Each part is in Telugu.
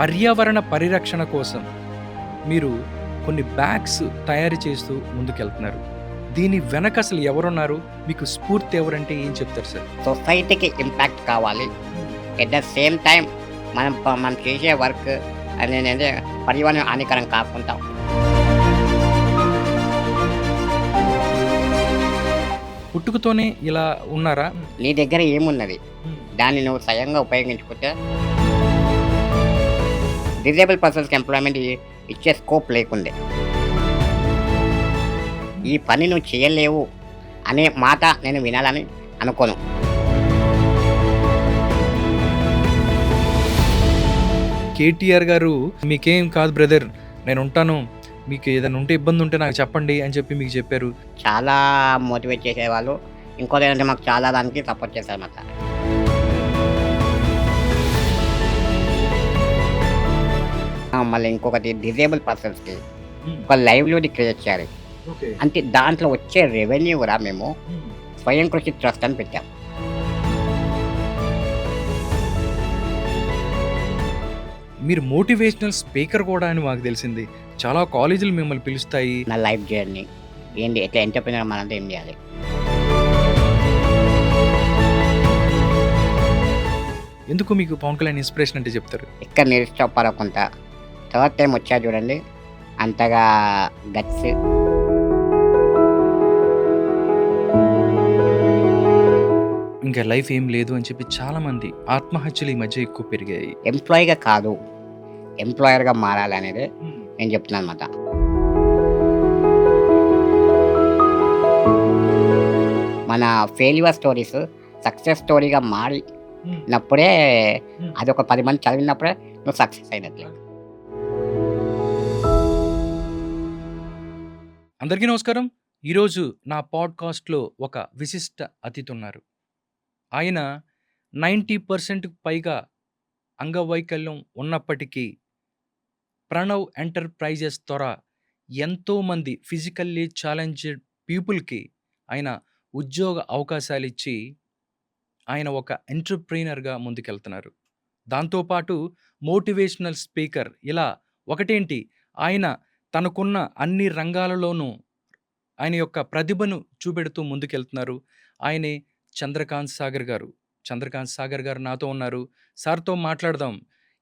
పర్యావరణ పరిరక్షణ కోసం మీరు కొన్ని బ్యాగ్స్ తయారు చేస్తూ ముందుకెళ్తున్నారు. దీని వెనక అసలు ఎవరున్నారు? మీకు స్ఫూర్తి ఎవరంటే ఏం చెప్తారు సార్? సొసైటీకి ఇంపాక్ట్ కావాలి. ఎట్ ద సేమ్ టైం మనం చేసే వర్క్ అనేది పర్యావరణ హానికరం కాకుండా పుట్టుకతోనే ఇలా ఉన్నారా? నీ దగ్గర ఏమున్నది దాన్ని నువ్వు స్వయంగా ఉపయోగించుకుంటే డిజేబుల్ పర్సన్స్కి ఎంప్లాయ్మెంట్ ఇచ్చే స్కోప్ లేకుండే. ఈ పని నువ్వు చేయలేవు అనే మాట నేను వినాలని అనుకోను. కేటీఆర్ గారు మీకేం కాదు బ్రదర్, నేనుంటాను. మీకు ఏదైనా ఉంటే ఇబ్బంది ఉంటే నాకు చెప్పండి అని చెప్పి మీకు చెప్పారు. చాలా మోటివేట్ చేసేవాళ్ళు. ఇంకోటి ఏంటంటే మాకు చాలా దానికి సపోర్ట్ చేశారన్నమాట. మళ్ళీ ఇంకొకటి డిజేబుల్ పర్సన్స్కి ఒక లైవ్లీహుడ్ క్రియేట్ చేయాలి. అంటే దాంట్లో వచ్చే రెవెన్యూ కూడా మేము స్వయం కృషి ట్రస్ట్ అని పెట్టాం. మీరు మోటివేషనల్ స్పీకర్ కూడా అని మాకు తెలిసింది. చాలా కాలేజీలు మిమ్మల్ని పిలుస్తాయి. నా లైఫ్ జర్నీ ఏంటి, ఎట్లా ఎంటర్ప్రినర్ మనంతా ఏం చేయాలి. ఎందుకు మీకు పవన్ కళ్యాణ్ ఇన్స్పిరేషన్ అంటే చెప్తారు? ఇక్కడ నిరుత్సాహపడకుండా థర్డ్ టైం వచ్చా చూడండి, అంతగా గట్స్. ఇంకా లైఫ్ ఏం లేదు అని చెప్పి చాలా మంది ఆత్మహత్యలు ఈ మధ్య ఎక్కువ పెరిగాయి. ఎంప్లాయీగా కాదు, ఎంప్లాయర్గా మారాలి అనేది నేను చెప్తున్నాను అన్నమాట. మన ఫెయిల్యూర్ స్టోరీస్ సక్సెస్ స్టోరీగా మారినప్పుడే అది ఒక 10 మంది చదివినప్పుడే నువ్వు సక్సెస్ అయినట్లే. అందరికీ నమస్కారం. ఈరోజు నా పాడ్కాస్ట్లో ఒక విశిష్ట అతిథి ఉన్నారు. ఆయన 90% పైగా అంగవైకల్యం ఉన్నప్పటికీ ప్రణవ్ ఎంటర్ప్రైజెస్ ద్వారా ఎంతోమంది ఫిజికల్లీ ఛాలెంజ్డ్ పీపుల్కి ఆయన ఉద్యోగ అవకాశాలు ఇచ్చి ఆయన ఒక ఎంటర్ప్రీనర్గా ముందుకెళ్తున్నారు. దాంతోపాటు మోటివేషనల్ స్పీకర్. ఇలా ఒకటేంటి, ఆయన తనకున్న అన్ని రంగాలలోనూ ఆయన యొక్క ప్రతిభను చూపెడుతూ ముందుకెళ్తున్నారు. ఆయనే చంద్రకాంత్ సాగర్ గారు. చంద్రకాంత్ సాగర్ గారు నాతో ఉన్నారు. సార్తో మాట్లాడదాం.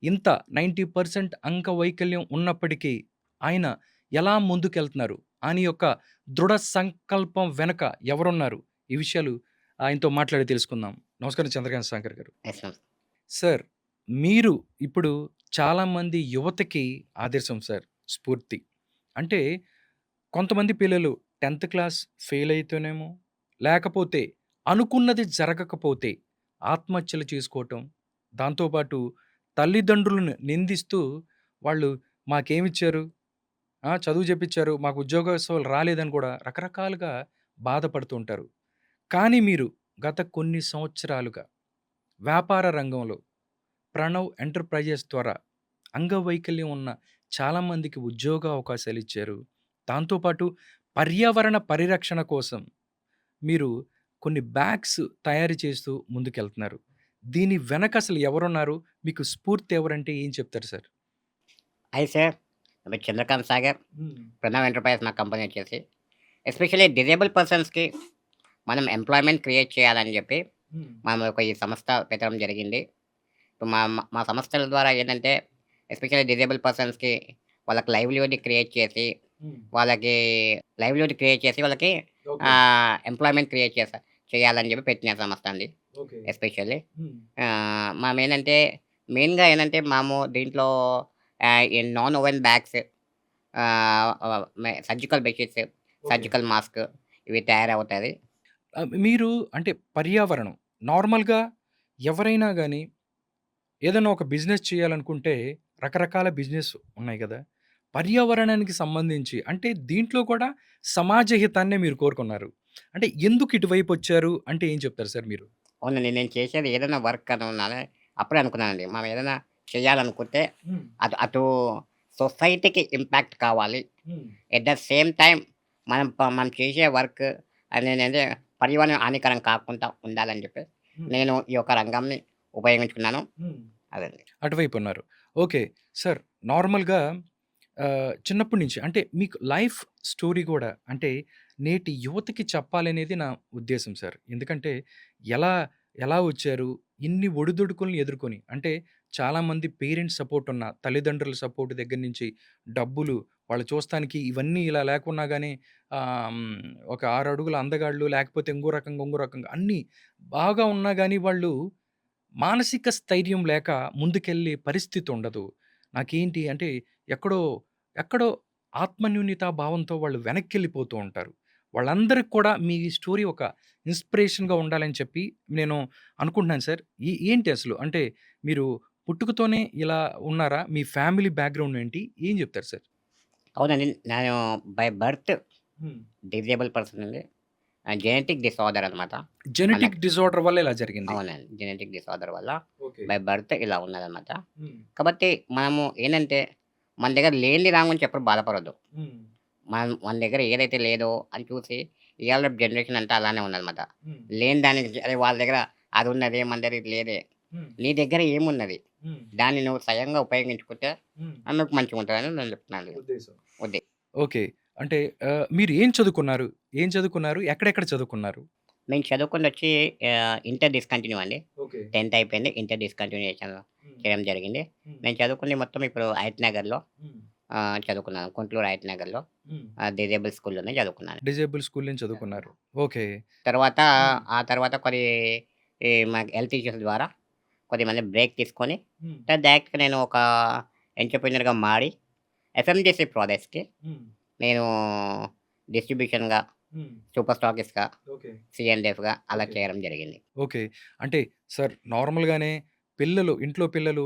ఇంత 90% అంగవైకల్యం ఉన్నప్పటికీ ఆయన ఎలా ముందుకెళ్తున్నారు, ఆయన యొక్క దృఢ సంకల్పం వెనక ఎవరున్నారు, ఈ విషయాలు ఆయనతో మాట్లాడి తెలుసుకుందాం. నమస్కారం చంద్రకాంత్ సాగర్ గారు. Yes, sir. సార్, మీరు ఇప్పుడు చాలామంది యువతకి ఆదర్శం సార్, స్ఫూర్తి. అంటే కొంతమంది పిల్లలు 10th క్లాస్ ఫెయిల్ అయితేనేమో, లేకపోతే అనుకున్నది జరగకపోతే ఆత్మహత్యలు చేసుకోవటం, దాంతోపాటు తల్లిదండ్రులను నిందిస్తూ వాళ్ళు మాకేమిచ్చారు, చదువు చెప్పించారు, మాకు ఉద్యోగస్తులు రాలేదని కూడా రకరకాలుగా బాధపడుతూ ఉంటారు. కానీ మీరు గత కొన్ని సంవత్సరాలుగా వ్యాపార రంగంలో ప్రణవ్ ఎంటర్ప్రైజెస్ ద్వారా అంగవైకల్యం ఉన్న చాలామందికి ఉద్యోగ అవకాశాలు ఇచ్చారు. దాంతోపాటు పర్యావరణ పరిరక్షణ కోసం మీరు కొన్ని బ్యాగ్స్ తయారు చేస్తూ ముందుకెళ్తున్నారు. దీని వెనక అసలు ఎవరున్నారు? మీకు స్ఫూర్తి ఎవరంటే ఏం చెప్తారు సార్? అయితే ఇప్పుడు చంద్రకాంత్ సాగర్ ప్రణవ్ ఎంటర్ప్రైజ్ నా కంపెనీ వచ్చేసి ఎస్పెషల్లీ డిజేబుల్ పర్సన్స్కి మనం ఎంప్లాయ్మెంట్ క్రియేట్ చేయాలని చెప్పి మనం ఈ సంస్థ పెట్టడం జరిగింది. ఇప్పుడు మా మా సంస్థల ద్వారా ఏంటంటే ఎస్పెషల్లీ డిజేబుల్ పర్సన్స్కి వాళ్ళకి లైవ్లీహుడ్ క్రియేట్ చేసి వాళ్ళకి వాళ్ళకి ఎంప్లాయ్మెంట్ క్రియేట్ చేయాలని చెప్పి పెట్టిన సంస్థ అండి. ఎస్పెషల్లీ మేము ఏంటంటే మెయిన్గా ఏంటంటే మేము దీంట్లో non woven bags, surgical bedsheets, surgical mask ఇవి తయారవుతుంది. మీరు అంటే పర్యావరణం నార్మల్‌గా ఎవరైనా గానీ ఏదైనా ఒక బిజినెస్ చేయాలనుకుంటే రకరకాల బిజినెస్ ఉన్నాయి గదా! పర్యావరణానికి సంబంధించి అంటే దీంట్లో కూడా సమాజ హితాన్నే మీరు కోరుకున్నారు. అంటే ఎందుకు ఇటువైపు వచ్చారు అంటే ఏం చెప్తారు సార్ మీరు? అవునండి, నేను చేసేది ఏదైనా వర్క్ అని ఉన్నాను అప్పుడే అనుకున్నానండి. మనం ఏదైనా చేయాలనుకుంటే అటు సొసైటీకి ఇంపాక్ట్ కావాలి. ఎట్ ద సేమ్ టైం మనం చేసే వర్క్ అనేది పర్యావరణ హానికరం కాకుండా ఉండాలని చెప్పి నేను ఈ యొక్క రంగాన్ని ఉపయోగించుకున్నాను. అదండి. అటువైపు ఉన్నారు. ఓకే. సార్ నార్మల్‌గా చిన్నప్పటి నుంచి అంటే మీకు లైఫ్ స్టోరీ గూడా అంటే నేటి యువతకి చెప్పాలనేది నా ఉద్దేశ్యం సార్. ఎందుకంటే ఎలా ఎలా వచ్చారు? ఇన్ని ఒడిదుడుకుల్ని ఎదుర్కొని అంటే చాలామంది పేరెంట్స్ సపోర్ట్ ఉన్న, తల్లిదండ్రుల సపోర్ట్ దగ్గర నుంచి డబ్బులు వాళ్ళు చూస్తానికి ఇవన్నీ ఇలా లేకున్నా గాని ఒక 6 అడుగుల అందగాళ్ళు లేకపోతే ఇంకో రకంగా, ఇంకో రకంగా అన్నీ బాగా ఉన్నా గాని వాళ్ళు మానసిక స్థైర్యం లేక ముందుకెళ్ళే పరిస్థితి ఉండదు. నాకేంటి అంటే ఎక్కడో, ఎక్కడో ఆత్మన్యూనతా భావంతో వాళ్ళు వెనక్కెళ్ళిపోతూ ఉంటారు. వాళ్ళందరికి కూడా మీ స్టోరీ ఒక ఇన్‌స్పిరేషన్‌గా ఉండాలని చెప్పి నేను అనుకుంటున్నాను సార్. ఏంటి అసలు? అంటే మీరు పుట్టుకతోనే ఇలా ఉన్నారా? మీ ఫ్యామిలీ బ్యాక్‌గ్రౌండ్ ఏంటి? ఏం చెప్తారు సార్? అవునండి. నేను బై బర్త్ హ్మ్. డిజేబుల్ పర్సన్ అండి. జెనెటిక్ డిసార్డర్ అనమాట. జెనెటిక్ మనకి డిసార్డర్ వల్ల ఇలా జరిగింది. అవునండి. జెనెటిక్ డిసార్డర్ వల్ల ఓకే. బై బర్త్ ఇలా ఉన్నదనమాట. హ్మ్. కాబట్టి మనము ఏందంటే, మన దగ్గర లేనిది రాంగ్ గురించి ఎప్పుడు బాధపడొద్దు. హ్మ్. మన దగ్గర ఏదైతే లేదో అని చూసి ఇయాల రేపు జనరేషన్ అంతా అలానే ఉందనమాట. హ్మ్. లేని దానికి అరే! వాళ్ళ దగ్గర అదున్నదే, మన దగ్గర ఇది లేదే. హ్మ్. నీ దగ్గర ఏమున్నది? హ్మ్. దాన్ని నువ్వు స్వయంగా ఉపయోగించుకుంటే హ్మ్. అందుకు మంచిగుంటదని నేను చెప్తున్నాను. ఉద్దేశం. ఉద్దే ఓకే. అంటే మీరు ఏం చదువుకున్నారు? ఏం చదువుకున్నారు? ఎక్కడెక్కడ చదువుకున్నారు? నేను చదువుకుందొచ్చి ఇంటర్ డిస్కంటిన్యూ అండి. ఓకే. 10థ్ అయిపోయింది. ఇంటర్ డిస్కంటిన్యూయేషన్ హ్మ్. చేయడం జరిగింది. హ్మ్. నేను చదువుకుంది మొత్తం ఇప్పుడు హయత్ నగర్‌లో హ్మ్. చదువుకున్నాను. గుంటూరు హయత్ నగర్‌లో హ్మ్. డిజేబుల్ స్కూల్‌లోనే చదువుకున్నాను. డిజేబుల్ స్కూల్ నుంచి చదువుకున్నారు. ఓకే. తర్వాత హ్మ్. ఆ తర్వాత మనకి హెల్త్ ఇష్యూస్ ద్వారా కొద్దిమంది బ్రేక్ తీసుకొని హ్మ్. డైరెక్ట్‌గా నేను ఒక ఎంటర్‌ప్రెన్యూర్‌గా మారి ఎఫ్ఎంజీసీ ప్రాడక్ట్స్‌కి హ్మ్. నేను డిస్ట్రిబ్యూషన్‌గా, హ్మ్. Super స్టాకిస్ట్‌గా, okay. సీఎండీఎఫ్‌గా అలా ఓకే. చేయడం జరిగింది. ఓకే. అంటే సార్ నార్మల్‌గానే పిల్లలు ఇంట్లో పిల్లలు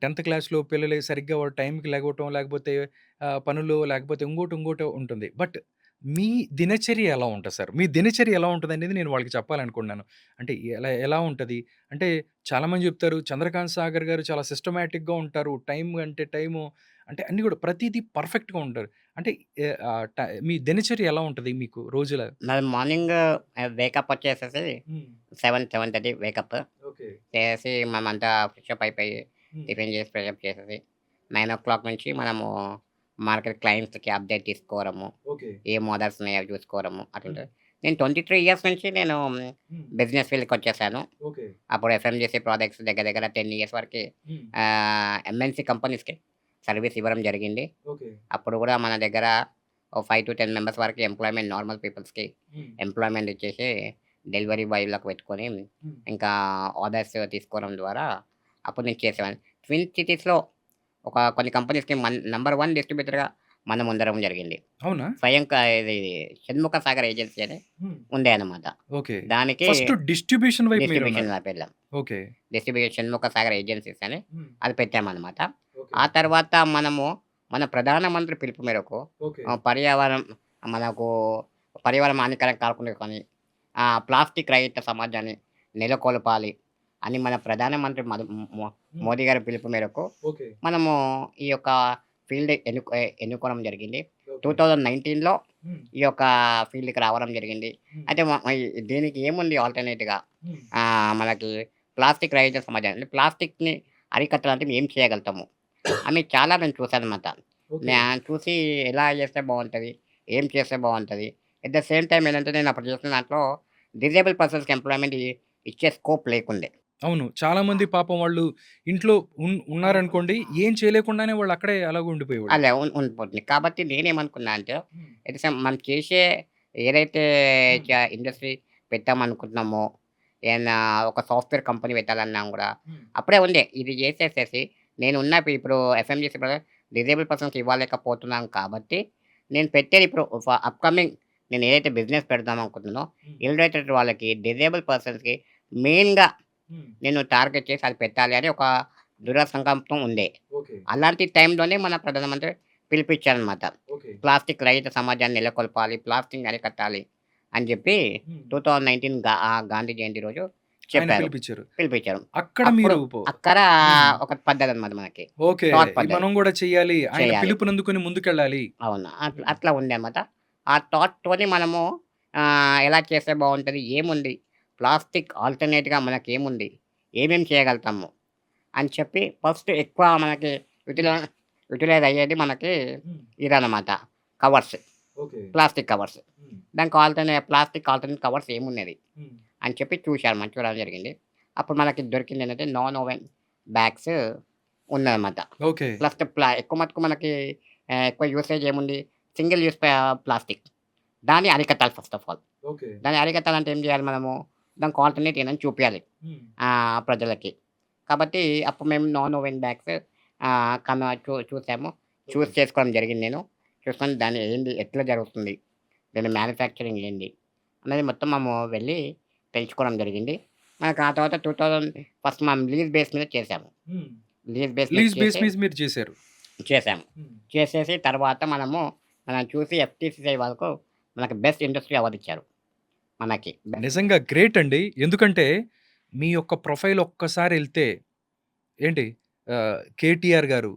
10థ్ క్లాస్‌లో పిల్లలు సరిగ్గా వాడు టైంకి లెగవటం, లేకపోతే పనులు లేకపోతే ఇంకోటి, ఇంకోటో ఉంటుంది. బట్ మీ దినచర్య ఎలా ఉంటది సార్? మీ దినచర్య ఎలా ఉంటదనేది నేను వాళ్ళకి చెప్పాలనుకున్నాను. అంటే ఎలా ఎలా ఉంటది? అంటే చాలామంది చెప్తారు 'చంద్రకాంత్ సాగర్' గారు చాలా సిస్టమాటిక్‌గా ఉంటారు. టైమ్ అంటే టైము అంటే అన్నీ కూడా ప్రతీదీ పర్ఫెక్ట్‌గా ఉంటారు. అంటే ఎ ఆహ్, ట మీ దినచర్య ఎలా ఉంటది మీకు రోజుల? నాది మార్నింగ్ వేకప్ వచ్చేసేసి హ్మ్. 7:30 వేకప్. ఓకే. చేసేసి మనమంతా ఫ్రెషప్ అయిపోయి, హ్మ్. టిఫిన్ చేసి ఫ్రెషప్ చేసేసి 9:00 నుంచి మనము మార్కెట్ క్లయింట్స్‌కి అప్డేట్ తీసుకోవడము, ఓకే. ఏం ఆర్డర్స్ ఉన్నాయో అవి చూసుకోవడము హ్మ్. అటుంటది. నేను 23 ఇయర్స్ నుంచి నేను హ్మ్. బిజినెస్ ఫీల్డ్‌కొచ్చేసాను. ఓకే. అప్పుడు ఎఫ్ఎంజీసీ ప్రాడక్ట్స్ దగ్గర దగ్గర 10 ఇయర్స్ వరకి హ్మ్. ఎంఎన్‌సీ కంపెనీస్‌కి సర్వీస్ ఇవ్వడం జరిగింది. ఓకే. అప్పుడు గూడా మన దగ్గర ఓ 5-10 మెంబర్స్ వరకి ఎంప్లాయ్‌మెంట్ నార్మల్ పీపుల్స్‌కి హ్మ్. ఎంప్లాయ్‌మెంట్ ఇచ్చేసి డెలివరీ బాయ్‌లకు పెట్టుకొని, హ్మ్. ఇంకా ఆర్డర్స్ తీసుకోవడం ద్వారా అప్పుడు నేను చేసేవాడిని. ట్విన్ సిటీస్‌లో కొన్ని కంపెనీస్‌కి నంబర్ 1 డిస్ట్రిబ్యూటర్‌గా మనం ఉండడం జరిగింది. అవునా? ఇది షణ్ముఖ సాగర్ ఏజెన్సీ అని హ్మ్. ఉండే అన్నమాట. ఓకే. దానికి ఫస్ట్ డిస్ట్రిబ్యూషన్ వైపు మీరున్నారు. డిస్ట్రిబ్యూషన్ వెళ్ళాం. ఓకే. షణ్ముఖ సాగర్ ఏజెన్సీస్ అని హ్మ్. అది పెట్టామన్నమాట. ఓకే. ఆ తర్వాత మనము మన ప్రధానమంత్రి పిలుపు మేరకు ఓకే. పర్యావరణం మనకు పర్యావరణం హానికరం కాకుండా కానీ ప్లాస్టిక్ రహిత సమాజాన్ని నెలకొల్పాలి అని మన ప్రధానమంత్రి హ్మ్. మోదీ గారి పిలుపు మేరకు ఓకే. మనము ఈ యొక్క ఫీల్డ్ ఎన్నుకోవడం జరిగింది. ఓకే. 2019లో హ్మ్. ఈ యొక్క ఫీల్డ్‌కి రావడం జరిగింది. హ్మ్. అయితే దీనికి ఏముంది ఆల్టర్‌నేట్‌గా హ్మ్. మనకి ప్లాస్టిక్ రహిత సమాజం అంటే ప్లాస్టిక్‌ని అరికట్టాలంటే ఏం చేయగలుగుతాము అని చాలా నేను చూసానన్నమాట. ఓకే. నేను చూసి ఎలా చేస్తే బావుంటది? ఏం చేస్తే బావుంటది? ఎట్ ద సేమ్ టైమ్ ఏంటంటే నేను అప్పుడు చేసిన దాంట్లో డిజేబుల్ పర్సన్స్‌కి ఎంప్లాయ్‌మెంట్ ఇచ్చే స్కోప్ లేకుండే. అవును. చాలామంది పాపం వాళ్ళు ఇంట్లో ఉన్నారనుకోండి, ఏం చేయలేకుండానే వాళ్ళు అక్కడే అలాగే ఉండిపోయేవాళ్ళు. అలా ఉండిపోతుంది. కాబట్టి నేనేమనుకున్నా అంటే హ్మ్. ఎట్ ద సేమ్ మనం చేసే ఏదైతే హ్మ్. ఇండస్ట్రీ పెట్టామనుకుంటున్నామో, ఏదన్నా ఒక సాఫ్ట్‌వేర్ కంపెనీ పెట్టాలన్నా గూడా హ్మ్. అప్పుడే ఉండే. ఇది చేసేసేసి నేనున్న ఇప్పుడు ఎఫ్ఎంజీసీ డిజేబుల్ పర్సన్స్‌కి ఇవ్వలేకపోతున్నాను కాబట్టి, నేను పెట్టేది ఇప్పుడు అప్‌కమింగ్ నేను ఏదైతే బిజినెస్ పెడదాం అనుకుంటున్నానో, హ్మ్. ఇల్‌రేటెడ్ వాళ్ళకి డిజేబుల్ పర్సన్స్‌కి మెయిన్‌గా హ్మ్. నేను టార్గెట్ చేసి అది పెట్టాలి అని ఒక దృఢ సంకల్పం ఉండే. ఓకే. అలాంటి టైంలోనే మన ప్రధానమంత్రి పిలిపిచ్చారనమాట. ఓకే. ప్లాస్టిక్ రహిత సమాజాన్ని నెలకొల్పాలి, ప్లాస్టిక్‌ని అరికట్టాలి అని జెప్పి హ్మ్. 2019 గాంధీ జయంతి రోజు ఆయన చెప్పారు. పిలిపిచ్చారు. పిలిపిచ్చారు. అక్కడ అప్పుడు మీరు అక్కడ హ్మ్. ఒక పద్ధతనమాట మనకి. ఓకే. థాట్ పద్ధతి. మనం గూడా చెయ్యాలి. ఆయన చేయాలి. పిలుపునందుకొని ముందుకెళ్ళాలి. అవును. హ్మ్. అట్లా ఉందనమాట. ఆ థాట్‌తోని మనము ఎలా చేస్తే బావుంటది? ఏముంది? ప్లాస్టిక్ ఆల్టర్‌నేట్‌గా మనకేముంది? ఏమేం చేయగలుగుతాము? అని చెప్పి ఫస్ట్ ఎక్కువ మనకి యుటిలై యుటిలైజ్ అయ్యేది మనకి ఇదనమాట కవర్స్. ఓకే. Plastic covers. దానికి ప్లాస్టిక్ ఆల్టర్‌నేట్ కవర్స్ ఏమున్నది అని చెప్పి చూడడం జరిగింది. అప్పుడు మనకి దొరికిందేంటంటే నాన్ ఓవెన్ బ్యాగ్స్ ఉన్నదనమాట. ఓకే. ప్లస్ ఎక్కువ మటుకు మనకి ఎక్కువ యూసేజ్ ఏముంది సింగిల్ యూజ్ ప్లాస్టిక్. దాన్ని అరికట్టాలి ఫస్ట్ ఆఫ్ ఆల్. ఓకే. దాన్ని అరికట్టాలంటే ఏం చేయాలి మనము? దానికి ఆల్టర్‌నేట్ ఏందని చూపియాలి ప్రజలకి. కాబట్టి అప్పుడు మేము నాన్ ఓవెన్ బ్యాగ్స్ చూసాము. చూస్ చేసుకోవడం జరిగింది నేను. చూసుకొని దాన్ని ఏంది? ఎట్లా జరుగుతుంది? దాని మ్యానుఫ్యాక్చరింగ్ ఏంది? అనేది మొత్తం మేము వెళ్ళి తెలుసుకోవడం జరిగింది. మనకు ఆ తర్వాత 2000 ఫస్ట్ మనం లీజ్ బేస్ మీద చేసాము. లీజ్ బేస్ మీద లీజ్ బేస్ చేసి మీద మీరు చేశారు. చేసాము. చేసేసి తర్వాత మనం చూసి ఎఫ్‌టీసీఐ వరకు మనకి బెస్ట్ ఇండస్ట్రీ అవార్డ్ ఇచ్చారు. మనకి. నిజంగా గ్రేట్ అండి. ఎందుకంటే మీ యొక్క ప్రొఫైల్ ఒక్కసారి ఎళ్తే ఏంటి 'కేటీఆర్' గారు,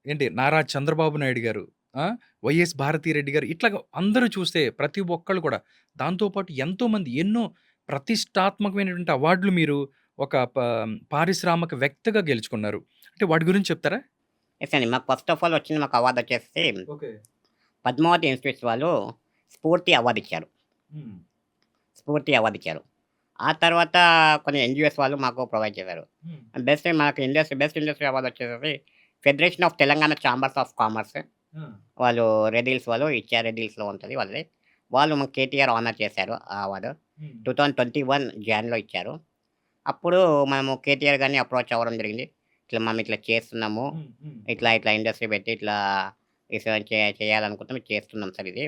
ఏంటి 'నారా చంద్రబాబు నాయుడు' గారు, 'వైఎస్ భారతిరెడ్డి' గారు ఇట్లాగ అందరూ చూస్తే ప్రతి ఒక్కళ్ళు కూడా దాంతో పాటు ఎంతోమంది ఎన్నో ప్రతిష్టాత్మకమైనటువంటి అవార్డులు మీరు ఒక పారిశ్రామికవేత్తగా గెలుచుకున్నారు. అంటే వాటి గురించి చెప్తారా? యెస్ అండి. మాకు ఫస్ట్ ఆఫ్ ఆల్ వచ్చింది మాకు అవార్డ్ వచ్చేసి ఓకే. పద్మావతి ఇన్‌స్టిట్యూట్స్ వాళ్ళు స్ఫూర్తి అవార్డ్ ఇచ్చారు. స్ఫూర్తి అవార్డ్ ఇచ్చారు. ఆ తర్వాత కొన్ని ఎన్‌జీఓస్ వాళ్ళు మాకు ప్రొవైడ్ చేశారు. మనకు బెస్ట్ ఇండస్ట్రీ అవార్డ్ వచ్చేసి federation of Telangana chambers of commerce వాళ్ళు రెడిల్స్ వాళ్ళు ఇచ్చారు. రెడిల్స్‌లో ఉంటది వాళ్ళది. వాళ్ళు మాకు కేటీఆర్ ఆనర్ చేశారు ఆ అవార్డు. 2021 జాన్‌లో ఇచ్చారు. అప్పుడు మనము కేటీఆర్ గారిని అప్రోచ్ అవ్వడం జరిగింది. మేము ఇట్లా చేస్తున్నాము. ఇట్లా ఇండస్ట్రీ పెట్టి ఇట్లా చేయాలనుకుంటున్నాం. చేస్తున్నాం సార్ ఇది.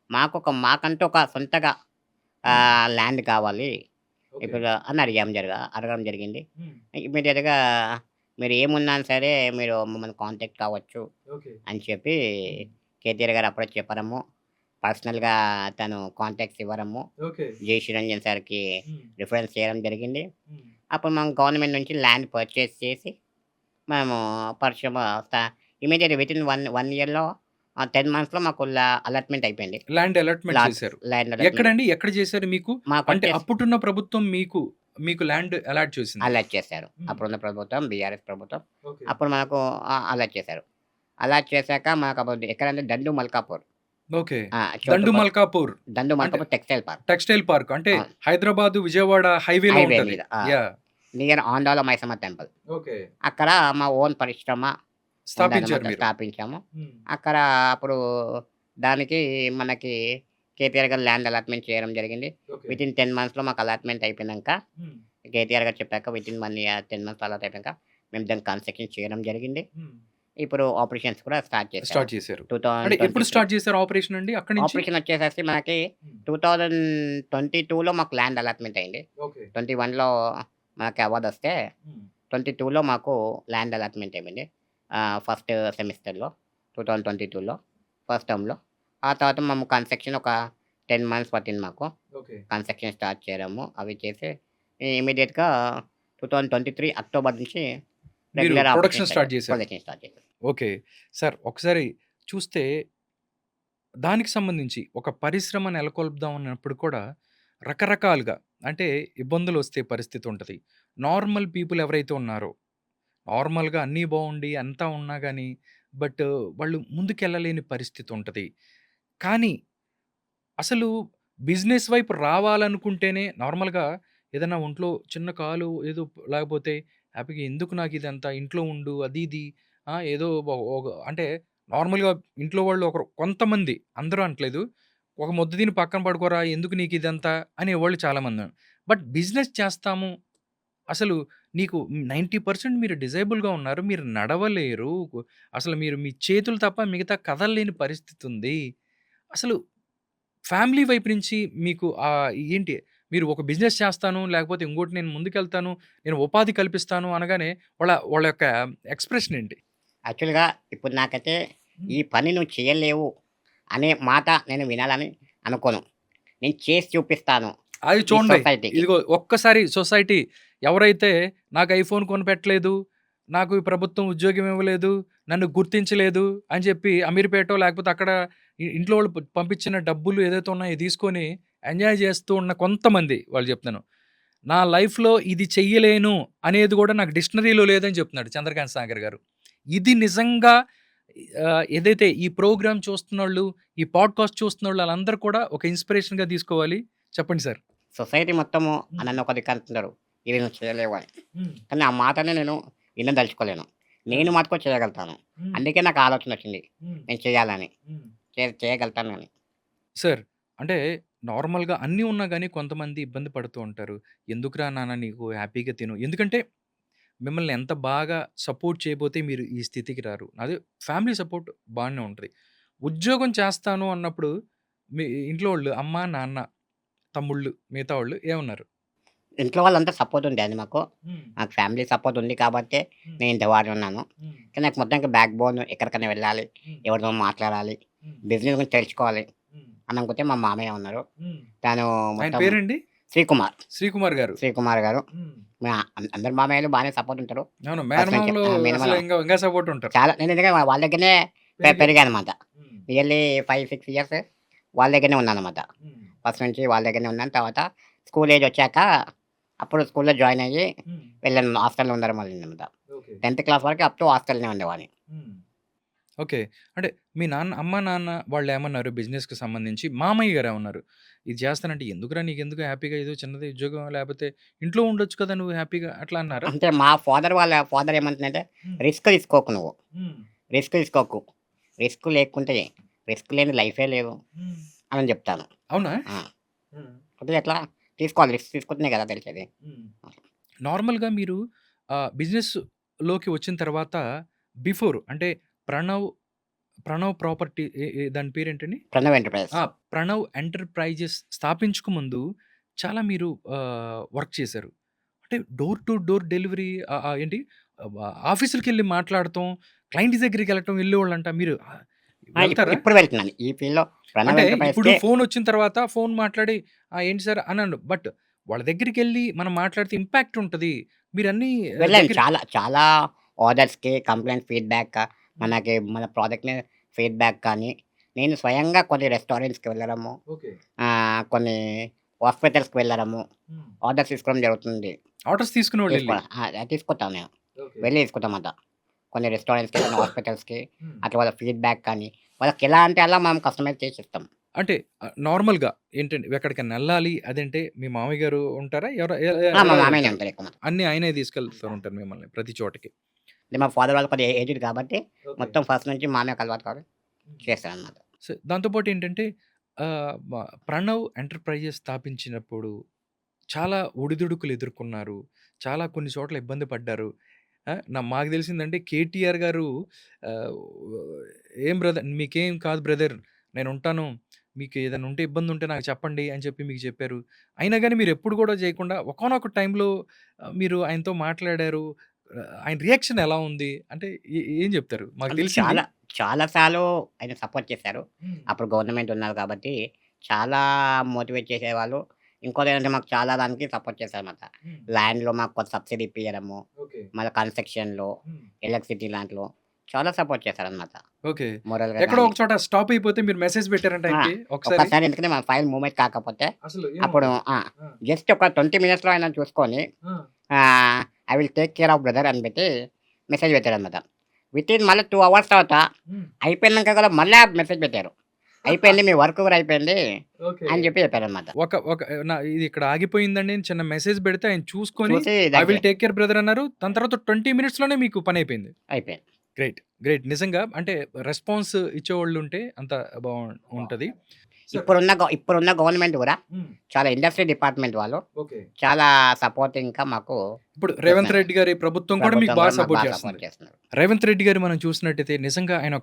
మాకంటూ ఒక సొంతగా ల్యాండ్ కావాలి. ఇప్పుడు అని అడగడం జరిగింది. ఇమ్మీడియేట్‌గా మీరు ఏమున్నా సరే మీరు మమ్మల్ని కాంటాక్ట్ కావచ్చు అని చెప్పి కేటీఆర్ గారు అప్రోచ్ చెప్పడము. పర్సనల్‌గా తను కాంటాక్ట్స్ ఇవ్వడము. జై చిరంజన్ సార్‌కి రిఫరెన్స్ చేయడం జరిగింది. అప్పుడు మనం గవర్నమెంట్ నుంచి ల్యాండ్ పర్చేస్ చేసి మేము పరిశ్రమ ఇమ్మీడియేట్ వితిన్ 1 ఇయర్‌లో 10 మంత్స్‌లో మాకు అలాట్‌మెంట్ అయిపోయింది. ల్యాండ్ అలాట్‌మెంట్ చేశారు. ల్యాండ్ అలాట్‌మెంట్ ఎక్కడండి? ఎక్కడ చేశారు మీకు? అంటే మాకొచ్చేసి అప్పుడున్న ప్రభుత్వం మీకు ల్యాండ్ అలాట్ చేసింది. అలాట్ చేశారు. అప్పుడున్న ప్రభుత్వం బీఆర్ఎస్ ప్రభుత్వం. అప్పుడు మనకు అలాట్ చేశారు. అలాట్ చేశాక మాకప్పుడు ఎక్కడంటే దండు మల్కాపూర్. ఓకే. దండు చోటుపల్లి మల్కాపూర్. దండు అంటే Malkapur textile park. Textile park. అంటే అవును. హైదరాబాద్, విజయవాడ హైవేలో హైవే ఉంటది. మీద. Yeah! Near Andala Maisamma temple. Okay. అక్కడ మా ఓన్ పరిశ్రమ స్థాపించారు ఉందన్నమాట. మీరు. స్థాపించాము. అక్కడ అప్పుడు దానికి మనకి కేటీఆర్ గారు ల్యాండ్ అలాట్‌మెంట్ చేయడం జరిగింది. ఓకే. వితిన్ 10 మంత్స్‌లో మాకు అలాట్‌మెంట్ అయిపోయినంక కేటీఆర్ గారు చెప్పాక వితిన్ 1 ఇయర్ 10 మంత్స్ అలాట్ అయిపోయాక మేము దాన్ని కన్‌స్ట్రక్షన్ చేయడం జరిగింది. ఇప్పుడు ఆపరేషన్స్ కూడా స్టార్ట్ చేసాము. స్టార్ట్ చేశారు. అంటే ఎప్పుడు 2022 స్టార్ట్ చేశారు ఆపరేషన్ అండి అక్కడి నుంచి? ఆపరేషన్ వచ్చేసేసి మనకి 2022లో మాకు ల్యాండ్ అలాట్‌మెంట్ అయింది. ఓకే. 21లో మనకి అవార్డ్ వస్తే 22లో మాకు ల్యాండ్ అలాట్‌మెంట్ అయిపోయింది. ఫస్ట్ సెమిస్టర్‌లో 2022లో ఫస్ట్ టర్మ్‌లో. ఆ తర్వాత మేము కన్‌స్ట్రక్షన్ ఒక 10 మంత్స్ పట్టింది మాకు. ఓకే. కన్‌స్ట్రక్షన్ స్టార్ట్ చేయడము. అవి చేసి ఇమ్మీడియేట్‌గా 2023 అక్టోబర్ నుంచి మీరు రెగ్యులర్ ప్రొడక్షన్ ఆపరేషన్ స్టార్ట్ చేశారు. ప్రొడక్షన్ స్టార్ట్ చేసాం. ఓకే. సార్ ఒకసారి చూస్తే దానికి సంబంధించి ఒక పరిశ్రమ నెలకొల్పుదాం అన్నప్పుడు కూడా రకరకాలుగా అంటే ఇబ్బందులొస్తే పరిస్థితి ఉంటది. నార్మల్ పీపుల్ ఎవరైతే ఉన్నారో నార్మల్‌గా అన్నీ బావుండి అంతా ఉన్నా గాని బట్ వాళ్ళు ముందుకెళ్ళలేని పరిస్థితి ఉంటది. కానీ అసలు బిజినెస్ వైపు రావాలనుకుంటేనే నార్మల్‌గా ఏదన్నా ఒంట్లో చిన్న కాలు ఏదో లేకపోతే హ్యాపీగా ఎందుకు నాకిదంతా ఇంట్లో ఉండు అది ఇది ఏదో అంటే నార్మల్‌గా ఇంట్లో వాళ్ళు ఒకరు కొంతమంది అందరూ అనట్లేదు. ఒక ముద్ద తిని పక్కన పడుకోరా ఎందుకు నీకిదంతా అనేవాళ్ళు చాలామంది. బట్ బిజినెస్ చేస్తాము అసలు నీకు 90% మీరు డిజేబుల్‌గా ఉన్నారు. మీరు నడవలేరు. అసలు మీరు మీ చేతులు తప్ప మిగతా కదలలేని పరిస్థితి ఉంది. అసలు ఫ్యామిలీ వైపు నుంచి మీకు ఏంటి మీరు ఒక బిజినెస్ చేస్తాను, లేకపోతే ఇంకోటి నేను ముందుకెళ్తాను, నేను ఉపాధి కల్పిస్తాను అనగానే వాళ్ళ యొక్క ఎక్స్‌ప్రెషన్ ఏంటి? యాక్చువల్‌గా ఇప్పుడు నాకైతే ఈ పని నువ్వు చేయలేవు అనే మాట నేను వినాలని అనుకోను. నేను చేసి చూపిస్తాను అది ఈ చూడండి. సొసైటీకి. ఇదిగో ఒక్కసారి సొసైటీ ఎవరైతే నాకు ఐఫోన్ కొనిపెట్టలేదు, నాకు ఈ ప్రభుత్వం ఉద్యోగం ఇవ్వలేదు, నన్ను గుర్తించలేదు అని చెప్పి అమీర్‌పేటో లేకపోతే అక్కడ ఇంట్లో వాళ్ళు పంపించిన డబ్బులు ఏదైతే ఉన్నాయో తీసుకొని ఎంజాయ్ చేస్తూ ఉన్న కొంతమంది వాళ్ళు చెప్తున్నాను. నా లైఫ్‌లో ఇది చెయ్యలేను అనేది కూడా నాకు డిక్షనరీలో లేదని చెప్తున్నాడు చంద్రకాంత్ సాగర్ గారు. ఇది నిజంగా ఏదైతే ఈ ప్రోగ్రామ్ చూస్తున్నోళ్ళు, ఈ పాడ్‌కాస్ట్ చూస్తున్నోళ్ళు ఆళ్ళందరూ కూడా ఒక ఇన్‌స్పిరేషన్‌గా తీసుకోవాలి. చెప్పండి సార్. సొసైటీ మొత్తము హ్మ్. నన్ను ఒక దిక్కంటున్నారు. ఇది నువ్వు చేయలేవు అని. హ్మ్. కానీ ఆ మాటని నేను వినదలుచుకోలేను. నేను అది. మటుకు చేయగలుగుతాను. హ్మ్. అందుకే నాకు ఆలోచనొచ్చింది. హ్మ్. నేను చేయాలని. హ్మ్. చేయగలుగుతాను అని. సార్ అంటే నార్మల్‌గా అన్నీ ఉన్నా గాని కొంతమంది ఇబ్బంది పడుతూ ఉంటారు. "ఎందుకురా నాన్న నీకు హ్యాపీగా తిను." ఎందుకంటే మిమ్మల్ని ఎంత బాగా సపోర్ట్ చేయబోతే మీరు ఈ స్థితికి రారు. అదే ఫ్యామిలీ సపోర్ట్ బానే ఉంటది. ఉద్యోగం చేస్తాను అన్నప్పుడు మీ ఇంట్లో వాళ్ళు అమ్మ, నాన్న, తమ్ముళ్ళు మిగతా వాళ్ళు ఏమన్నారు? ఇంట్లో వాళ్ళంతా సపోర్ట్ ఉండేది మాకు. హ్మ్. నాకు ఫ్యామిలీ సపోర్ట్ ఉంది కాబట్టే హ్మ్. నేను ఇంత బాగున్నాను. హ్మ్. కానీ నాకు మొత్తానికి బ్యాక్ బోన్ ఎక్కడికైనా వెళ్ళాలి, హ్మ్. ఎవరితో మాట్లాడాలి, హ్మ్. బిజినెస్ గురించి తెలుసుకోవాలి హ్మ్. అనుకుంటే మా మామయ్య ఉన్నారు. హ్మ్. తను ఆయన మొత్తం పేరేంటి? శ్రీకుమార్. శ్రీకుమార్ గారు. శ్రీకుమార్ గారు. హ్మ్. అందరు మామయ్యలు బాగానే సపోర్ట్ ఉంటారు. అవును. ఫస్ట్ నుంచి. మేనమామలు అసలు మినిమమ్ ఇంగా సపోర్ట్ ఉంటారు. చాలా నేను ఎందుకంటే వాళ్ళ దగ్గరనే పెరిగారు. పెరిగానన్నమాట. హ్మ్. నియర్లీ 5, 6 ఇయర్స్ వాళ్ళ దగ్గరనే ఉన్నానన్నమాట. హ్మ్. ఫస్ట్ నుంచి వాళ్ళ దగ్గరనే ఉన్నాను. తర్వాత స్కూల్ ఏజ్ వచ్చాక అప్పుడు స్కూల్‌లో జాయిన్ అయ్యి హ్మ్. వెళ్ళాను. హాస్టల్‌లో ఉండడం మొదలైందన్నమాట. ఓకే. 10థ్ క్లాస్ వరకు అప్ టు హాస్టల్‌లోనే ఉండేవాడిని. హ్మ్. ఓకే. అంటే మీ అమ్మ, నాన్న వాళ్ళేమన్నారు బిజినెస్‌కి సంబంధించి? మామయ్య గారేమన్నారు? ఇది చేస్తానంటే ఎందుకురా నీకెందుకు హ్యాపీగా ఏదో చిన్నది ఉద్యోగం లేపోతే ఇంట్లో ఉండొచ్చు కదా! నువ్వు హ్యాపీగా అట్లా అన్నారా? అంటే మా వాళ్ళ ఫాదర్ ఏమంటున్నారంటే, హ్మ్. "రిస్క్ తీసుకోకు నువ్వు. హ్మ్. రిస్క్ తీసుకోకు. రిస్క్ లేకుంటే రిస్క్ లేని లైఫే లేదు" హ్మ్. అని చెప్తాను. అవునా? ఆ! హ్మ్. కొద్దిగా ఎట్లా తీసుకోవాలి. రిస్క్ తీసుకుంటేనే కదా తెలిసేది. హ్మ్. నార్మల్‌గా మీరు బిజినెస్‌లోకి వచ్చిన తర్వాత బిఫోర్ అంటే ప్రణవ్, ప్రణవ్ ప్రాపర్టీ దాని పేరేంటండి? ప్రణవ్ ఎంటర్‌ప్రైజెస్. ఆ! 'ప్రణవ్ ఎంటర్‌ప్రైజెస్' స్థాపించక ముందు చాలా మీరు వర్క్ చేశారు. అంటే డోర్ టు డోర్ డెలివరీ ఏంటి ఆఫీసులకెళ్ళి మాట్లాడటం, క్లయింట్ దగ్గరికెళ్ళటం వెళ్ళేవాళ్ళంట. మీరు వెళ్తారా? ఇప్పుడు వెళ్తున్నాను. ఈ ఫీల్డ్‌లో ప్రణవ్ అంటే ఇప్పుడు ఎంటర్‌ప్రైజెస్‌కే ఫోనొచ్చిన తర్వాత ఫోన్ మాట్లాడి ఏంటి సార్ అన్నాను. బట్ వాళ్ళ దగ్గరికెళ్ళి మనం మాట్లాడితే ఇంపాక్ట్ ఉంటది. మీరన్నీ వెళ్ళాను. దగ్గర చాలా ఆర్డర్స్‌కి కంప్లెయింట్ ఫీడ్‌బ్యాక్ హ్మ్. మన ప్రొడక్ట్‌ని ఫీడ్‌బ్యాక్ కానీ, నేను స్వయంగా కొన్ని రెస్టారెంట్స్‌కి వెళ్ళడము, ఓకే. కొన్ని హాస్పిటల్స్‌కి వెళ్ళడము, హ్మ్. ఆర్డర్స్ తీసుకోవడం జరుగుతుంది. ఆర్డర్స్ తీసుకునేవాళ్ళెళ్లి. తీసుకుంటాను నేను. ఓకే. వెళ్లి తీసుకుంటామాట. కొన్ని రెస్టారెంట్స్‌కి, కొన్ని హాస్పిటల్స్‌కి హ్మ్. అట్లా వాళ్ళ ఫీడ్‌బ్యాక్ కానీ, వాళ్ళకెలా అంటే అలా మనం కస్టమైజ్ చేసి ఇస్తాం. అంటే నార్మల్‌గా ఏంటండి ఎక్కడికైనా ఎళ్ళాలి అదంటే మీ మామయ్య గారు ఉంటారా? ఎవర ఎ ఎ మా ఎలా మామయ్యనే ఎళ్తారు? ఉంటారు ఎక్కువ మొత్తం. అన్నీ ఆయనే తీసుకెళ్తూ ఉంటారు మిమ్మల్ని ప్రతి చోటకి. అంటే మా ఫాదర్ వాళ్ళు కొద్దిగా ఏజ్డ్ కాబట్టి, ఓకే. మొత్తం ఫస్ట్ నుంచి మామయ్యకి అలవాటు కాబట్టి హ్మ్. చేస్తారనమాట. దాంతో పాటేంటంటే ఆహ్, మ 'ప్రణవ్ ఎంటర్‌ప్రైజెస్' స్థాపించినప్పుడు చాలా ఒడిదుడుకులు ఎదుర్కొన్నారు. చాలా కొన్ని చోట్ల ఇబ్బంది పడ్డారు. మాకు తెలిసిందంటే 'కేటీఆర్' గారు ఆహ్, "ఏం బ్రదర్ మీకేం కాదు బ్రదర్ నేనుంటాను. మీకు ఏదైనా ఉంటే ఇబ్బందుంటే నాకు చెప్పండి" అని చెప్పి మీకు చెప్పారు. అయినా గాని మీరెప్పుడు గూడా చేయకుండా ఒకానొక టైంలో మీరు ఆయనతో మాట్లాడారు. ఆయన రియాక్షన్ ఎలా ఉంది? అంటే ఏం చెప్తారు? మాకు అంటే తెలిసింది చాలా సార్లు ఆయన సపోర్ట్ చేశారు. హ్మ్. అప్పుడు గవర్నమెంట్ ఉన్నారు కాబట్టి, చాలా మోటివేట్ చేసేవాళ్ళు. ఇంకోటేంటంటే మాకు చాలా దానికి సపోర్ట్ చేశారన్నమాట. హ్మ్. ల్యాండ్‌లో మాకు కొంత సబ్సిడీ ఇప్పియడము, ఓకే. మళ్ళా కన్‌స్ట్రక్షన్‌లో, హ్మ్. ఎలక్ట్రిసిటీ దాంట్లో చాలా సపోర్ట్ చేశారన్నమాట. ఓకే. మోరల్‌గా ఎక్కడో గాని ఒక చోట స్టాప్ అయిపోతే మీరు మెసేజ్ పెట్టారంట ఆ! ఆయనకి ఒకసారి? ఒక్కసారి ఎందుకంటే మన ఫైల్ మూవ్‌మెంట్ కాకపోతే, అసలు అప్పుడు ఏమన్నారు? ఆ! ఆ! జస్ట్ ఒక 20 మినిట్స్‌లో ఆయన చూసుకొని ఆ! I will take care of brother అని పెట్టి మెసేజ్ పెట్టాడన్నమాట. వితిన్ మళ్ళీ 2 అవర్స్ తర్వాత హ్మ్. అయిపోయినంక కూడా మళ్ళా మెసేజ్ పెట్టారు. అయిపోయింది మీ వర్క్ కూడా అయిపోయింది ఓకే. అని చెప్పి చెప్పారన్నమాట. ఒక ఒక ఇది ఇక్కడ ఆగిపోయిందండి అని చిన్న మెసేజ్ పెడితే ఆయన చూసుకొని చూసి ఐ దానికి విల్ టేక్ కేర్ బ్రదర్ అన్నారు. దాని తర్వాత 20 మినిట్స్‌లోనే మీకు పనయిపోయింది. అయిపోయింది. గ్రేట్. గ్రేట్. నిజంగా అంటే రెస్పాన్స్ ఇచ్చేవాళ్ళుంటే అంత ఉంటది. సార్ ఇప్పుడున్న గవర్నమెంట్ కూడా హ్మ్. చాలా ఇండస్ట్రీ డిపార్ట్‌మెంట్ వాళ్ళు ఓకే. చాలా సపోర్టింగ్‌గా మాకు ఇప్పుడు రేవంత్ చేస్తున్నారు. రెడ్డి గారి ప్రభుత్వం కూడా మీకు ప్రభుత్వం బాగా కూడా మాకు సపోర్ట్ బాగా చేస్తుంది. సపోర్ట్ చేస్తున్నారు. రేవంత్ రెడ్డి గారు మనం చూసినట్టయితే నిజంగా ఆయన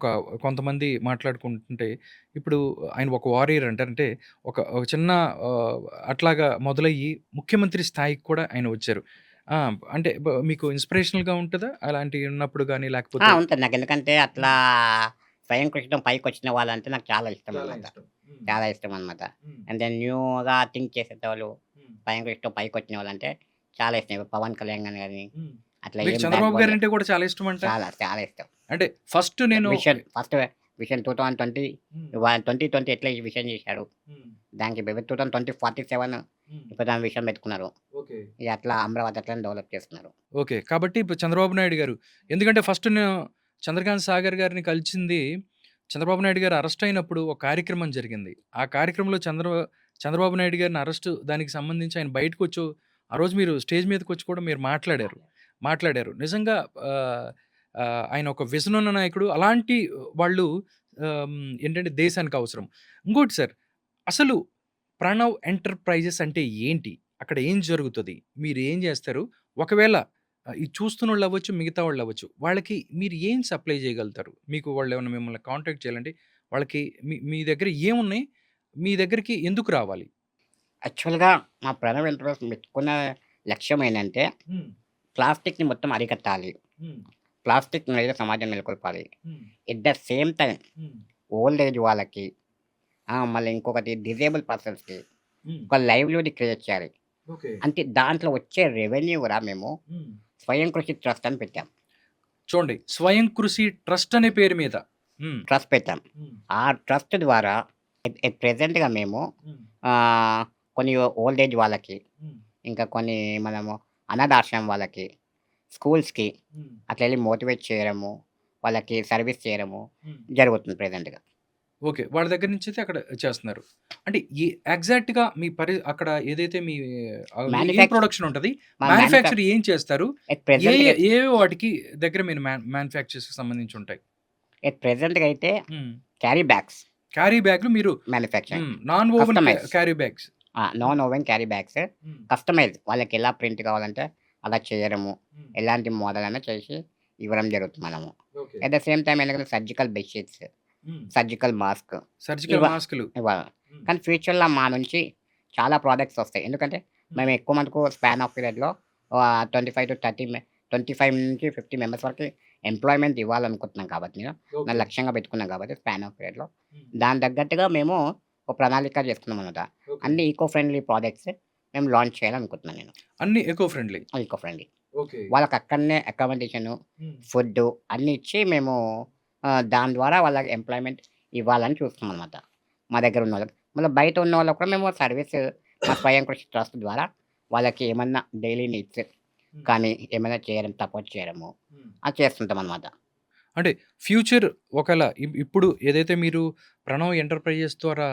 కొంతమంది మాట్లాడుకుంటుంటే ఇప్పుడు ఆయన ఒక వారియర్ అంటే ఒక చిన్న ఆహ్, అట్లాగా మొదలయ్యి ముఖ్యమంత్రి స్థాయికి కూడా ఆయన వచ్చారు. ఆ! అంటే మీకు ఇన్‌స్పిరేషనల్‌గా ఉంటదా? అలాంటివి ఉన్నప్పుడు గాని లేకపోతే ఉంటది. నాకెందుకంటే అట్లా హ్మ్. స్వయం కృషితో పైకొచ్చిన వాళ్ళంటే నాకు చాలా చాలా ఇష్టమనమాట. ఇష్టం. హ్మ్. చాలా ఇష్టమనమాట. హ్మ్. అండ్ దెన్ న్యూగా థింక్ చేసేటోళ్ళు, హ్మ్. స్వయం కృషితో పైకొచ్చిన వాళ్ళంటే చాలా ఇష్టం. ఇప్పుడు 'పవన్ కళ్యాణ్' గాని హ్మ్. అట్లా మీకు ఏం బ్యాక్ 'చంద్రబాబు' బోన్ గారంటే కూడా చాలా ఇష్టమంట? చాలా ఇష్టం. అంటే ఫస్ట్ నేను ఫస్ట్ విషన్ 2020 హ్మ్. 2020 ఎట్లా ఈ విషన్ చేశాడు. హ్మ్. దానికి 2047 హ్మ్. ఇప్పుడు దాని విషన్ పెట్టుకున్నారు. ఓకే. ఇగ అట్లా అమరావతి అట్లనే డెవలప్ చేస్తున్నారు. ఓకే. కాబట్టి ఇప్పుడు చంద్రబాబు నాయుడు గారు ఎందుకంటే ఫస్ట్ నేను చంద్రకాంత్ సాగర్ గారిని కలిసింది చంద్రబాబు నాయుడు గారు అరెస్ట్ అయినప్పుడు ఒక కార్యక్రమం జరిగింది. ఆ కార్యక్రమంలో చంద్రబాబు నాయుడు గారిని దానికి సంబంధించి ఆయన బయటకొచ్చు ఆ రోజు మీరు స్టేజ్ మీదకొచ్చి కూడా మీరు మాట్లాడారు. నిజంగా ఆహ్, ఆయన ఒక విజన్ ఉన్న నాయకుడు. అలాంటి వాళ్ళు ఏంటంటే దేశానికి అవసరం. ఇంకోటి సార్, అసలు ప్రణవ్ ఎంటర్‌ప్రైజెస్ అంటే ఏంటి? అక్కడ ఏం జరుగుతది? మీరేం జేస్తారు? ఒకవేళ ఇది చూస్తున్నోళ్ళవ్వచ్చు, మిగతా వాళ్ళవ్వచ్చు. వాళ్ళకి మీరు ఏం సప్లై చేయగలుగుతారు? మీకు వాళ్ళేమన్నా మిమ్మల్ని కాంటాక్ట్ చేయాలంటే వాళ్ళకి మీ మీ దగ్గర ఏమున్నాయి? మీ దగ్గరికి ఎందుకు రావాలి? యాక్చువల్‌గా మా ప్రణవ్ ఎంటర్‌ప్రైజెస్ పెట్టుకున్న లక్ష్యం ఏంటంటే, హ్మ్. ప్లాస్టిక్‌ని మొత్తం అరికట్టాలి. హ్మ్. ప్లాస్టిక్ మీద సమాజం నెలకొల్పాలి. హ్మ్. ఎట్ ద సేమ్ టైమ్ హ్మ్. ఓల్డ్ ఏజ్ వాళ్ళకి మళ్ళీ ఇంకొకటి డిజేబుల్ పర్సన్స్‌కి హ్మ్. ఒక లైవ్లీహుడ్ క్రియేట్ చేయాలి. ఓకే. అంటే దాంట్లో వచ్చే రెవెన్యూ గూడా మేము హ్మ్. స్వయం కృషి ట్రస్ట్ అని పెట్టాం. చూడండి. 'స్వయం కృషి ట్రస్ట్' అనే పేరు మీద. హ్మ్. ట్రస్ట్ పెట్టాం. హ్మ్. ఆ ట్రస్ట్ ద్వారా ఎట్ ప్రెజెంట్‌గా మేము హ్మ్. ఆహ్, కొన్ని ఓల్డ్ ఏజ్ వాళ్ళకి, హ్మ్. ఇంకా కొన్ని మనము అనాథాశ్రమం వాళ్ళకి, స్కూల్స్‌కి హ్మ్. అట్లా ఎళ్లి మోటివేట్ చేయడము, వాళ్ళకి సర్వీస్ చేయడము హ్మ్. జరుగుతుంది ప్రెజెంట్‌గా. ఓకే. వాళ్ళ దగ్గర నుంచయితే అక్కడ చేస్తున్నారు. అంటే ఎగ్జాక్ట్‌గా మీ అక్కడ ఏదైతే మీ ఏం మ్యానుఫ్యాక్చర్ ప్రొడక్షన్ ఉంటది? మా మ్యానుఫ్యాక్చర్ ఏం చేస్తారు? ప్రెజెంట్‌గా ఏవే వాటికి దగ్గర మీరు మ్యానుఫ్యాక్చర్స్‌కి సంబంధించి ఉంటాయి? ప్రెజెంట్‌గా అయితే హ్మ్. క్యారీ బ్యాగ్స్ క్యారీ బ్యాగ్‌లు మీరు manufacturing. Non woven customize. Carry bags. Non woven carry bags hmm. Customize వాళ్ళకెలా ప్రింట్ కావాలంటే అలా చేయడము. హ్మ్. ఎలాంటి మోడల్ అయినా చేసి ఇవ్వడం జరుగుతుంది మనము. Okay. At the same time ఏంటంటే సర్జికల్ బెడ్ షీట్స్, హ్మ్. సర్జికల్ మాస్క్ సర్జికల్ ఇవ మాస్కులు. ఇవ్వాలి. హ్మ్. కానీ ఫ్యూచర్‌లో మా నుంచి చాలా ప్రొడక్ట్స్ వస్తాయి. ఎందుకంటే హ్మ్. మేము ఎక్కువ మటుకు స్పాన్ ఆఫ్ పీరియడ్‌లో 25-30 మెంబర్స్ వరకి ఎంప్లాయ్‌మెంట్ ఇవ్వాలనుకుంటున్నాం కాబట్టి నా ఓకే. లక్ష్యంగా పెట్టుకున్నాం కాబట్టి స్పాన్ ఆఫ్ పీరియడ్‌లో హ్మ్. దానికి తగ్గట్టుగా మేము ఒక ప్రణాళిక చేసుకున్నామనమాట. ఓకే. అన్ని ఈకో ఫ్రెండ్లీ ప్రాడక్ట్స్ మేము లాంచ్ చేయాలనుకుంటున్నాను నేను. అన్నీ eco friendly. Eco friendly. Okay. వాళ్ళకక్కడనే అకామిడేషను, హ్మ్. ఫుడ్డు అన్నీ ఇచ్చి మేము దాని ద్వారా వాళ్ళకి ఎంప్లాయ్‌మెంట్ ఇవ్వాలని చూస్తున్నామనమాట. మా దగ్గర ఉన్నోళ్ళకి. మళ్ళా బయట ఉన్నోళ్ళకి కూడా మేము సర్వీస్ మా స్వయం కృషి ట్రస్ట్ ద్వారా వాళ్ళకి ఏమన్నా డైలీ నీడ్స్ హ్మ్. కానీ ఏమైనా చేయడం సపోర్ట్ చేయడము హ్మ్. అది చేస్తుంటామనమాట. అంటే ఫ్యూచర్ ఒకవేళ ఇప్పుడు ఏదైతే మీరు ప్రణవ్ ఎంటర్‌ప్రైజెస్ ద్వారా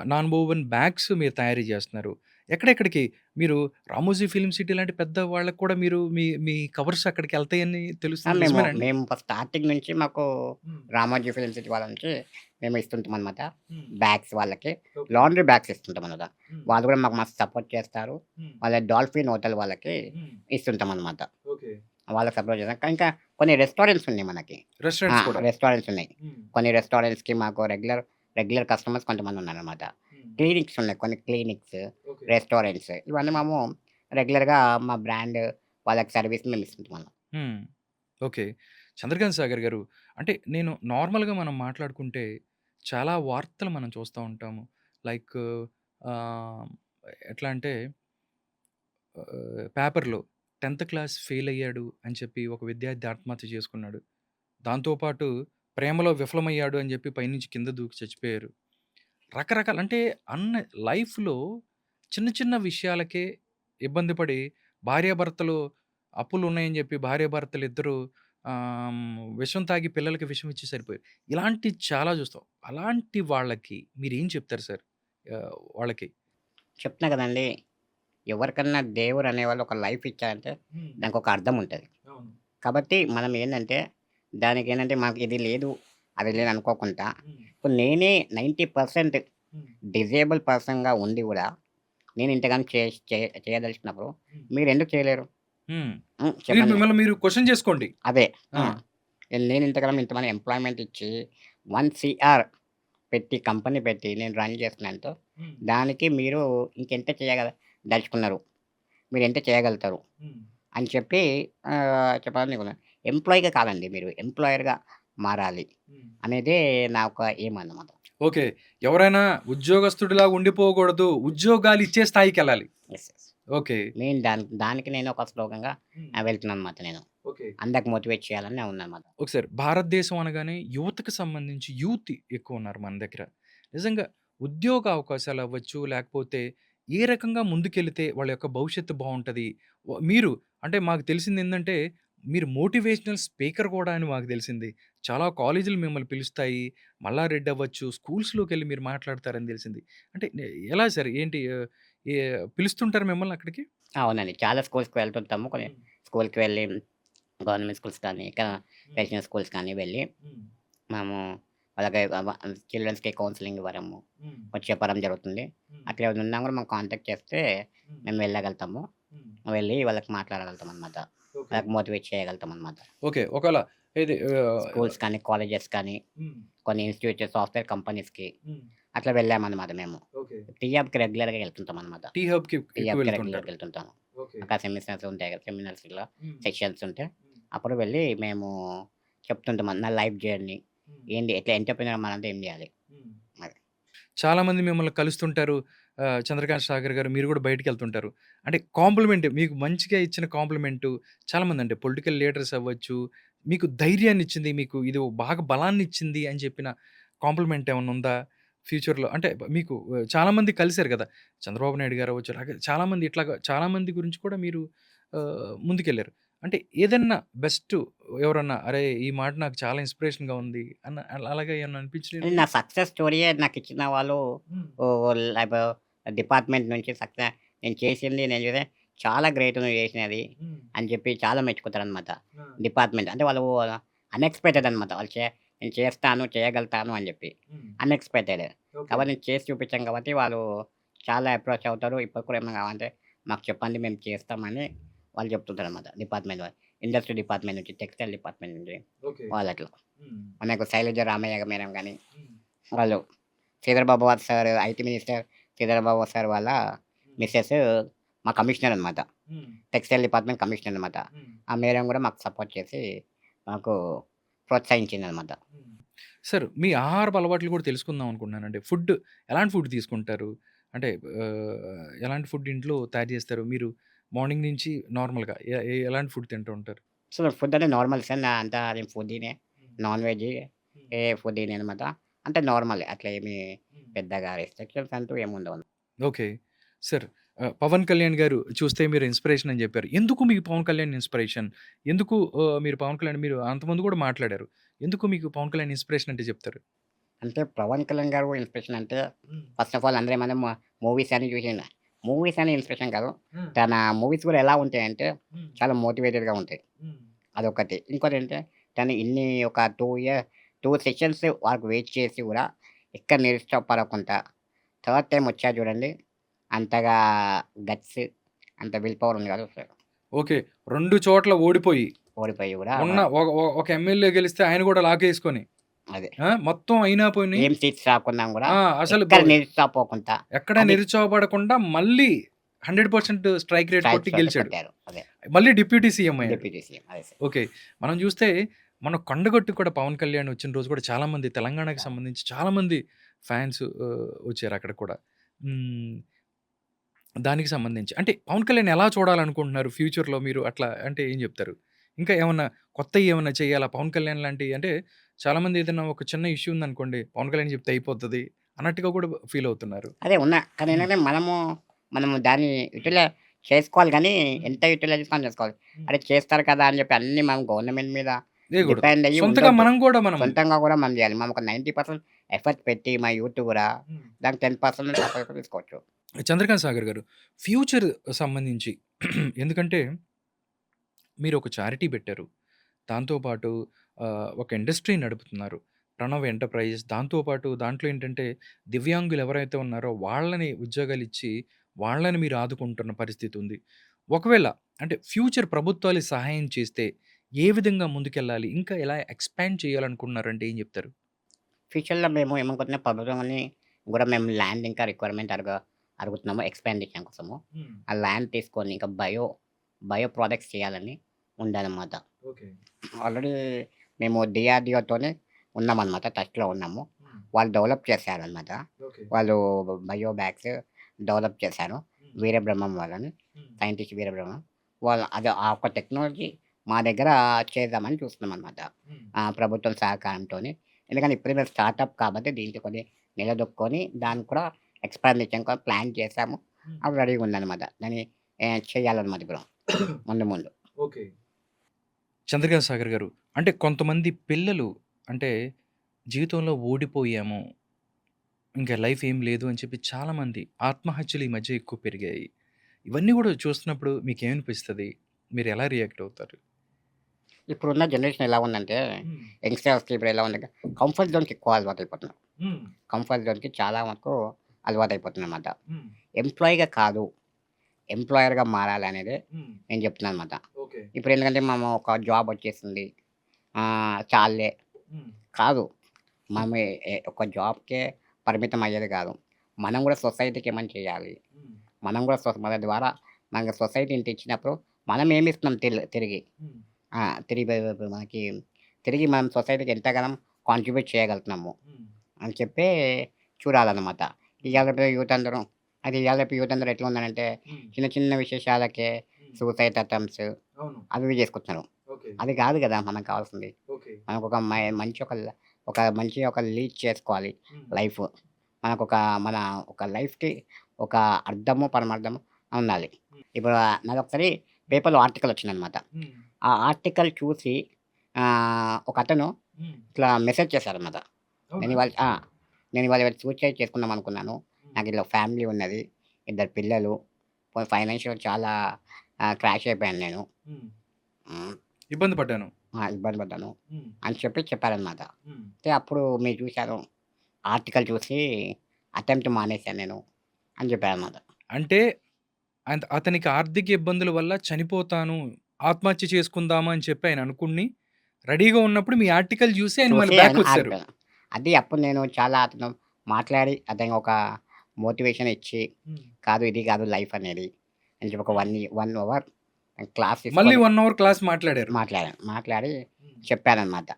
నాన్ వోవెన్ బ్యాగ్స్ మీరు తయారీ జేస్తున్నారు. ఎక్కడెక్కడికి మీరు 'రామోజీ ఫిల్మ్ సిటీ' లాంటి పెద్ద వాళ్ళకి కూడా మీరు మీ మీ కవర్స్ అక్కడికెళ్తాయని తెలుస్తుంది. మేము నిజమేనా అండి? మేము స్టార్టింగ్ నుంచి మాకు హ్మ్. రామోజీ ఫిల్మ్ సిటీ వాళ్ళ నుంచి మేము ఇస్తుంటామనమాట. హ్మ్. బ్యాగ్స్ వాళ్ళకి. ఓకే. లాండ్రీ బ్యాగ్స్ ఇస్తుంటామనమాట. హ్మ్. వాళ్ళు కూడా మాకు మస్తు సపోర్ట్ చేస్తారు. హ్మ్. వాళ్ళ డాల్ఫిన్ హోటల్ వాళ్ళకి హ్మ్. ఇస్తుంటామనమాట. ఓకే. వాళ్ళకి సపోర్ట్ చేసాం. ఇంకా కొన్ని రెస్టారెంట్స్ ఉన్నాయి మనకి. రెస్టారెంట్స్ కూడా. రెస్టారెంట్స్ ఉన్నాయి. హ్మ్. కొన్ని రెస్టారెంట్స్‌కి మాకు రెగ్యులర్ కస్టమర్స్ కొంతమంది ఉన్నారనమాట. హ్మ్. క్లినిక్స్ ఉన్నాయి. కొన్ని క్లినిక్స్, ఓకే. రెస్టారెంట్స్ ఇవన్నీ మేము రెగ్యులర్‌గా మా బ్రాండ్ వాళ్ళకి సర్వీస్ మేము ఇస్తుంటాం. హ్మ్. ఓకే. 'చంద్రకాంత్ సాగర్' గారు, అంటే నేను నార్మల్‌గా మనం మాట్లాడుకుంటే చాలా వార్తలు మనం చూస్తా ఉంటాము. లైక్ ఆహ్, ఎట్లా అంటే పేపర్‌లో 10థ్ క్లాస్ ఫెయిల్ అయ్యాడు అని చెప్పి ఒక విద్యార్థి ఆత్మహత్య చేసుకున్నాడు. దాంతో పాటు ప్రేమలో విఫలమయ్యాడు అని చెప్పి పైనుంచి కింద దూకి చచ్చిపోయారు. రకరకాల అంటే అన్న లైఫ్‌లో చిన్న చిన్న విషయాలకే ఇబ్బంది పడి భార్యాభర్తలు అప్పులున్నాయని జెప్పి భార్యాభర్తలిద్దరూ విషం తాగి పిల్లలకి విషం ఇచ్చి సరిపోయారు. ఇలాంటివి చాలా జూస్తాం. అలాంటి వాళ్ళకి మీరేం చెప్తారు సార్? వాళ్ళకి? చెప్తున్నా కదండీ! ఎవరికన్నా దేవుడు అనేవాళ్ళు ఒక లైఫ్ ఇచ్చారంటే హ్మ్. దానికొక అర్థం ఉంటది. అవును. కాబట్టి మనం ఏందంటే దానికేంటంటే మాకు ఇది లేదు, అది లేదు అనుకోకుండా హ్మ్. ఇప్పుడు నేనే 90% హ్మ్. డిజేబుల్ పర్సన్‌గా ఉండి గూడా నేను ఇంతగానం చేయదలుచుకున్నప్పుడు హ్మ్. మీరెందుకు చేయలేరు? హ్మ్. మీరు చెప్పండి. మిమ్మల్ని మీరు క్వెషన్ జేసుకోండి. అదే. ఆ! హ్మ్. నేను ఇంతమంది ఎంప్లాయ్‌మెంట్ ఇచ్చి 1,00,00,000 పెట్టి కంపెనీ పెట్టి నేను రన్ చేస్తున్నానంటే హ్మ్. దానికి మీరు ఇంకెంత దలుచుకున్నారు? మీరెంత చేయగలుగుతారు? హ్మ్. అని చెప్పి చెప్పాలనుకున్నాను. ఎంప్లాయీగా కాదండి మీరు ఎంప్లాయర్‌గా మారాలి హ్మ్. అనేదే నా ఒక ఎయిమ్ అన్నమాట. ఓకే. ఎవరైనా ఉద్యోగస్తుడిలాగా ఉండిపోకూడదు. ఉద్యోగాలిచ్చే స్థాయికెళ్ళాలి. యెస్. యెస్. ఓకే. మెయిన్ దానికి నేను ఒక స్లోగన్‌గా హ్మ్. వెళ్తున్నానన్నమాట నేను. ఓకే. అందరికి మోటివేట్ చేయాలని ఉన్నానన్నమాట. ఒకసారి భారతదేశం అనగానే యువతకు సంబంధించి యూత్ ఎక్కువున్నారు మన దగ్గర. నిజంగా ఉద్యోగ అవకాశాలవ్వచ్చు, లేకపోతే ఏ రకంగా ముందుకెళితే వాళ్ళ యొక్క భవిష్యత్తు బావుంటది. మీరు అంటే మాకు తెలిసిందేందంటే మీరు మోటివేషనల్ స్పీకర్ కూడా అని మాకు తెలిసింది. చాలా కాలేజీలు మిమ్మల్ని పిలుస్తాయి. మల్లారెడ్డి అవ్వచ్చు, స్కూల్స్‌లోకెళ్ళి మీరు మాట్లాడతారని తెలిసింది. అంటే ఎలా సార్? ఏంటి ఏ పిలుస్తుంటారా మిమ్మల్ని అక్కడికి? అవునండి. చాలా స్కూల్స్‌కి వెళ్తుంటాము. కొన్ని హ్మ్. స్కూల్‌కి వెళ్ళి గవర్నమెంట్ స్కూల్స్ కానీ, ఇక్కడ హ్మ్. రెసిడెన్షియల్ స్కూల్స్ కానీ వెళ్ళి హ్మ్. మేము వాళ్ళకి చిల్డ్రన్స్‌కి కౌన్సెలింగ్ ఇవ్వడము, హ్మ్. చెప్పడం జరుగుతుంది. హ్మ్. అట్లా ఏమైనా ఉన్నా కూడా మాకు కాంటాక్ట్ చేస్తే హ్మ్. మేము వెళ్ళగలుగుతాము. హ్మ్. వెళ్ళి వాళ్ళకి మాట్లాడగలుగుతామనమాట. ఓకే. వాళ్ళకి మోటివేట్ చేయగలుగుతామనమాట. ఓకే. ఒకవేళ ఇది స్కూల్స్ కానీ, కాలేజెస్ కానీ, హ్మ్. కొన్ని ఇన్‌స్టిట్యూట్స్, సాఫ్ట్‌వేర్ కంపెనీస్‌కి హ్మ్. అట్లా వెళ్ళామనమాట మేము. ఓకే. టీ హబ్‌కి రెగ్యులర్‌గా వెళ్తుంటామనమాట. టీ హబ్‌కి టీ ఎక్కువ హబ్‌కి వెళ్తుంటారు. రెగ్యులర్‌గా వెళ్తుంటాము. ఓకే. అక్కడ సెమినార్స్ ఉంటాయి కదా! సెమినార్స్‌లో హ్మ్. సెషన్స్ ఉంటే హ్మ్. అప్పుడు వెళ్ళి మేము చెప్తుంటాం. నా లైఫ్ జర్నీ హ్మ్. ఏంటి? ఎట్లా ఎంటర్‌ప్రెన్యూర్ అవ్వాలంటే ఏం చేయాలి? హ్మ్. అది. చాలామంది మిమ్మల్ని కలుస్తుంటారు. 'చంద్రకాంత్ సాగర్' గారు మీరు గూడా బయటికెళ్తుంటారు. అంటే కాంప్లిమెంట్ మీకు మంచిగా ఇచ్చిన కాంప్లిమెంటు చాలామంది అంటే పొలిటికల్ లీడర్స్ అవ్వచ్చు, మీకు ధైర్యాన్నిచ్చింది, మీకు ఇది బాగా బలాన్నిచ్చింది అని చెప్పిన కాంప్లిమెంట్ ఏమన్నా ఉందా? ఫ్యూచర్‌లో అంటే మీకు చాలామంది కలిసారు గదా! 'చంద్రబాబు నాయుడు' గారు అవ్వచ్చు, చాలామంది ఇట్లాగా చాలామంది గురించి కూడా మీరు ముందుకెళ్లారు. అంటే ఏదన్నా బెస్టు ఎవరన్నా అరే! ఈ మాట నాకు చాలా ఇన్‌స్పిరేషన్‌గా ఉంది అన్న అలాగా ఏమన్నా అనిపించినవి నా మీకు? సక్సెస్ స్టోరీయే నాకిచ్చిన వాళ్ళు హ్మ్. ఓహ్! డిపార్ట్‌మెంట్ నుంచి నేను చేసింది నేను చూస్తే చాలా గ్రేట్ నువ్వు చేసినది హ్మ్. అని చెప్పి చాలా మెచ్చుకుంటారనమాట. ఆ! డిపార్ట్‌మెంట్ అంటే వాళ్ళు అన్‌ఎక్స్‌పెక్టెడ్ అనమాట. వాళ్ళు నేను చేస్తాను, చేయగలుగుతాను అని చెప్పి. హ్మ్. అన్‌ఎక్స్‌పెక్టెడ్. ఓకే. కాబట్టి నేను చేసి చూపించాం కాబట్టి వాళ్ళు చాలా అప్రోచ్ అవుతారు. ఇప్పటికి కూడా ఏమైనా కావాలంటే మాకు చెప్పండి మేము చేస్తామని వాళ్ళు చెప్తుంటారనమాట డిపార్ట్‌మెంట్ వాళ్ళు. ఇండస్ట్రీ డిపార్ట్‌మెంట్ నుంచి, టెక్స్టైల్ డిపార్ట్‌మెంట్ నుంచి ఓకే. వాళ్ళట్లా. హ్మ్. మనకు శైలజ రామయ్య మేడం గాని హ్మ్. వాళ్ళు. Sridhar Babu sir IT minister Sridhar Babu sir వాళ్ళ హ్మ్. మిసెస్ మా కమిషనర్ అనమాట. హ్మ్. టెక్స్‌టైల్ డిపార్ట్‌మెంట్ కమిషనర్ అనమాట. హ్మ్. ఆ మేడం గూడా మాకు సపోర్ట్ చేసి మాకు ప్రోత్సహించిందనమాట. హ్మ్. సార్ మీ ఆహారపు అలవాట్లు కూడా తెలుసుకుందాం అనుకుంటున్నానండి. ఫుడ్ ఎలాంటి ఫుడ్ తీసుకుంటారు? అంటే ఎలాంటి ఫుడ్ ఇంట్లో తయారు చేస్తారు? మీరు మార్నింగ్ నుంచి నార్మల్‌గా ఎలాంటి ఫుడ్ తింటూ ఉంటారు? సో, ఫుడ్ అంటే నార్మల్ సార్. అంతా నేను ఫుడ్డీనే. హ్మ్. నాన్ వెజ్ హ్మ్. ఫుడ్డీనే అనమాట. అంటే నార్మలే. అట్లా ఏమి హ్మ్. పెద్దగా రెస్ట్రిక్షన్స్ అంటూ ఏముండవు. ఓకే. సార్ 'పవన్ కళ్యాణ్' గారు చూస్తే మీరు ఇన్‌స్పిరేషన్ అని జెప్పారు. ఎందుకు మీకు 'పవన్ కళ్యాణ్' ఇన్‌స్పిరేషన్? ఎందుకు మీరు 'పవన్ కళ్యాణ్' మీరు అంతకుముందు గూడా మాట్లాడారు. ఎందుకు మీకు 'పవన్ కళ్యాణ్' ఇన్‌స్పిరేషన్ అంటే చెప్తారు? అంటే 'పవన్ కళ్యాణ్' గారు ఇన్‌స్పిరేషన్ అంటే హ్మ్. ఫస్ట్ ఆఫ్ ఆల్ అందరూ ఏమన్నా మూవీస్ అని చూసిండు. మూవీస్ అని ఇన్‌స్పిరేషన్ కాదు. హ్మ్. తన మూవీస్ కూడా ఎలా ఉంటాయంటే హ్మ్. చాలా మోటివేటెడ్‌గా ఉంటాయి. హ్మ్. అదొకటి. ఇంకోటేంటే తను ఇన్ని ఒక 2 సెషన్స్ వరకు వెయిట్ చేసి గూడా ఎక్కడ నిరుత్సాహపడకుండా థర్డ్ టైమ్ వచ్చారు చూడండి. అంతగా గట్స్ అంత విల్ పవర్ ఉంది కాదు. ఓకే. 2 చోట్ల ఓడిపోయి, ఓడిపోయి గూడా ఉన్న ఒక ఎమ్మెల్యే గెలిస్తే ఆయన గూడా లాగేసుకొని, అదే. మొత్తం అయినా పోని ఏం సీట్స్ రాకున్నా గూడా అసలు ఎక్కడ నిరుత్సాహపోకుండా ఎక్కడ అది నిరుత్సాహపడకుండా మళ్ళీ 100% స్ట్రైక్ రేట్ కొట్టి స్ట్రైక్స్ గెలిచాడు. కొట్టారు. అదే. మళ్ళీ డిప్యూటీ సీఎం అయ్యాడు. Deputy CM. అదే సార్. ఓకే. మనం జూస్తే మన కొండగట్టు కూడా 'పవన్ కళ్యాణ్' వచ్చిన రోజు కూడా చాలామంది తెలంగాణకి చాలా. సంబంధించి చాలామంది ఫ్యాన్స్ వచ్చారు అక్కడ కూడా. హ్మ్. దానికి సంబంధించి అంటే 'పవన్ కళ్యాణ్' ఎలా చూడాలనుకుంటున్నారు ఫ్యూచర్‌లో మీరు అట్లా అంటే ఏం జెప్తారు? ఇంకా ఏమన్నా కొత్తయి ఏమన్నా చేయాలా? 'పవన్ కళ్యాణ్' లాంటి అంటే చాలామంది ఏదైనా ఒక చిన్న ఇష్యూ ఉందనుకోండి 'పవన్ కళ్యాణ్' చెప్తే అయిపోతది అన్నట్టుగా కూడా ఫీల్ అవుతున్నారు. అదే కానీ హ్మ్. ఏంటంటే మనము దాన్ని చేసుకోవాలి గానీ హ్మ్. ఎంత యుటిలైజ్ చేసుకోవాలి. హ్మ్. అరే! చేస్తారు కదా! అని చెప్పి అన్నీ మనం గవర్నమెంట్ మీద చేయకూడదు. డిపెండ్ అయ్యి సొంతగా ఉండొద్దు. మనం గూడా మనం సొంతంగా గూడా మనం జేయాలి. మనం ఒక 90% ఎఫర్ట్ పెట్టి మన యూత్ గూడా హ్మ్. దానికి 10% సపోర్ట్ తీసుకోవచ్చు. 'చంద్రకాంత్ సాగర్' గారు ఫ్యూచర్ సంబంధించి ఎందుకంటే మీరొక చారిటీ పెట్టారు. దాంతో పాటు ఒక ఇండస్ట్రీ నడుపుతున్నారు. 'ప్రణవ్ ఎంటర్‌ప్రైజెస్' దాంతో పాటు దాంట్లో ఏంటంటే దివ్యాంగులు ఎవరైతే ఉన్నారో వాళ్ళని ఉద్యోగాలిచ్చి, వాళ్ళని మీరు ఆదుకుంటున్న పరిస్థితి ఉంది. ఒకవేళ అంటే ఫ్యూచర్ ప్రభుత్వాలు సహాయం చేస్తే ఏ విధంగా ముందుకెళ్ళాలి? ఇంకా ఎలా ఎక్స్‌పాండ్ చేయాలనుకుంటున్నారంటే ఏం జెప్తారు? ఫ్యూచర్‌లో మేము ఏమనుకుంటున్నాం ప్రభుత్వాన్ని గూడా మేము ల్యాండ్ ఇంకా రిక్వైర్మెంట్ అడుగుతున్నాము ఎక్స్‌పాండిషన్ కోసము. హ్మ్. ఆ ల్యాండ్ తీసుకొని ఇంకా బయో ప్రొడక్ట్స్ చేయాలని ఉందన్నమాట. ఓకే. ఆల్రెడీ మేము డీఆర్‌డీఓతోనే ఉన్నామనమాట. టచ్‌లో ఉన్నాము. హ్మ్. వాళ్ళు డెవలప్ చేశారనమాట. ఓకే. వాళ్ళు బయో బ్యాగ్స్ డెవలప్ చేశారు. హ్మ్. వీరబ్రహ్మం వాళ్ళని. హ్మ్. సైంటిస్ట్ వీరబ్రహ్మం. వాళ్ళు అది ఆ ఒక్క టెక్నాలజీ మా దగ్గర చేద్దామని చూస్తున్నామనమాట. హ్మ్. ప్రభుత్వం సహకారంతోని. ఎందుకంటే ఇప్పుడే మేము స్టార్టప్ కాబట్టి దీంట్లో కొన్ని నిలదొక్కుకొని దానికి కూడా ఎక్స్‌పాండిషన్ కూడా ప్లాన్ చేసాము. హ్మ్. అది రెడీగా ఉందనమాట. దాన్ని చేయాలనమాట ఇప్పుడు ముందు ముందు. ఓకే. చంద్రకాంత్ సాగర్ గారు. అంటే కొంతమంది పిల్లలు అంటే జీవితంలో ఓడిపోయాము. ఇంక లైఫ్ ఏం లేదు అని చెప్పి చాలామంది ఆత్మహత్యలు ఈ మధ్య ఎక్కువ పెరిగాయి. ఇవన్నీ గూడా చూస్తున్నప్పుడు మీకేమనిపిస్తది? మీరెలా రియాక్ట్ అవుతారు? ఇప్పుడున్న జనరేషన్ ఎలా ఉందంటే, హ్మ్. యంగ్‌స్టర్స్‌కి ఇప్పుడు ఎలా ఉందంటే, కంఫర్ట్ జోన్‌కి ఎక్కువ అలవాటైపోతున్నారు. హ్మ్. కంఫర్ట్ జోన్‌కి చాలా వరకు అలవాటైపోతుందనమాట. హ్మ్. ఎంప్లాయీగా కాదు, ఎంప్లాయర్‌గా మారాలనేదే హ్మ్. నేను చెప్తున్నాననమాట. ఓకే. ఇప్పుడు ఎందుకంటే మనం ఒక జాబ్ వచ్చేసింది. చాలులే హ్మ్. కాదు. మనం ఒక జాబ్‌కే పరిమితం అయ్యేది కాదు. మనం కూడా సొసైటీకి ఏమైనా చేయాలి. హ్మ్. మనం కూడా మన ద్వారా మనకు సొసైటీ ఇంత ఇచ్చినప్పుడు మనం ఏమిస్తున్నాం తిరిగి. హ్మ్. ఆ! తిరిగి మనకి తిరిగి మనం సొసైటీకి ఎంతగానం కాంట్రిబ్యూట్ చేయగలుగుతున్నాము హ్మ్. అని చెప్పి చూడాలనమాట. హ్మ్. ఇయాల రేపు యూత్ అందరూ ఇయాల రేపు యూత్ అందరూ ఎట్లా ఉన్నారంటే హ్మ్. చిన్న చిన్న విశేషాలకే హ్మ్. సూసైడ్ అటెంప్ట్స్ అవును. అవి ఇవి చేసుకుంటున్నారు. ఓకే. అది కాదు కదా! మనకు కావాల్సింది. ఓకే. మనకొక మంచి మంచి ఒక లీడ్ చేసుకోవాలి హ్మ్. లైఫ్. మనకొక మన ఒక లైఫ్‌కి ఒక అర్థము, పరమార్థము ఉండాలి. హ్మ్. ఇప్పుడు నాదొకసారి పేపర్‌లో ఆర్టికల్ వచ్చిందనమాట. హ్మ్. ఆ ఆర్టికల్ చూసి ఒకతను హ్మ్. ఇట్లా మెసేజ్ చేశారనమాట. అవునా? నేను ఇవాళ ఆ! నేను ఇవాళ సూసైడ్ చేసుకుందాం అనుకున్నాను. హ్మ్. నాకిట్లా ఫ్యామిలీ ఉన్నది. ఇద్దరు పిల్లలు. ఫైనాన్షియల్ చాలా క్రాష్ అయిపోయాను నేను. హ్మ్. హ్మ్. ఇబ్బంది పడ్డాను. ఇబ్బంది పడ్డాను హ్మ్. అని చెప్పి చెప్పారనమాట. హ్మ్. అయితే అప్పుడు మీరు చూసారు ఆర్టికల్ చూసి అటెంప్ట్ మానేశాను నేను అని చెప్పారనమాట. అంటే అతనికి ఆర్థిక ఇబ్బందుల వల్ల చనిపోతాను, ఆత్మహత్య చేసుకుందామా అని చెప్పి ఆయన అనుకుని రెడీగా ఉన్నప్పుడు మీ ఆర్టికల్ జూసి ఆయన మళ్ళీ చూసి ఆయన బ్యాకొచ్చేసారు. ఆగిపోయాను. అది అప్పుడు నేను చాలా అతను మాట్లాడి అతనికి ఒక మోటివేషన్ ఇచ్చి, హ్మ్. కాదు ఇది కాదు లైఫ్ అనేది అని చెప్పి ఒక 1 అవర్ క్లాస్ మళ్ళీ తీసుకొని 1 అవర్ క్లాస్ మాట్లాడారు. మాట్లాడాను. మాట్లాడి హ్మ్. చెప్పాననమాట.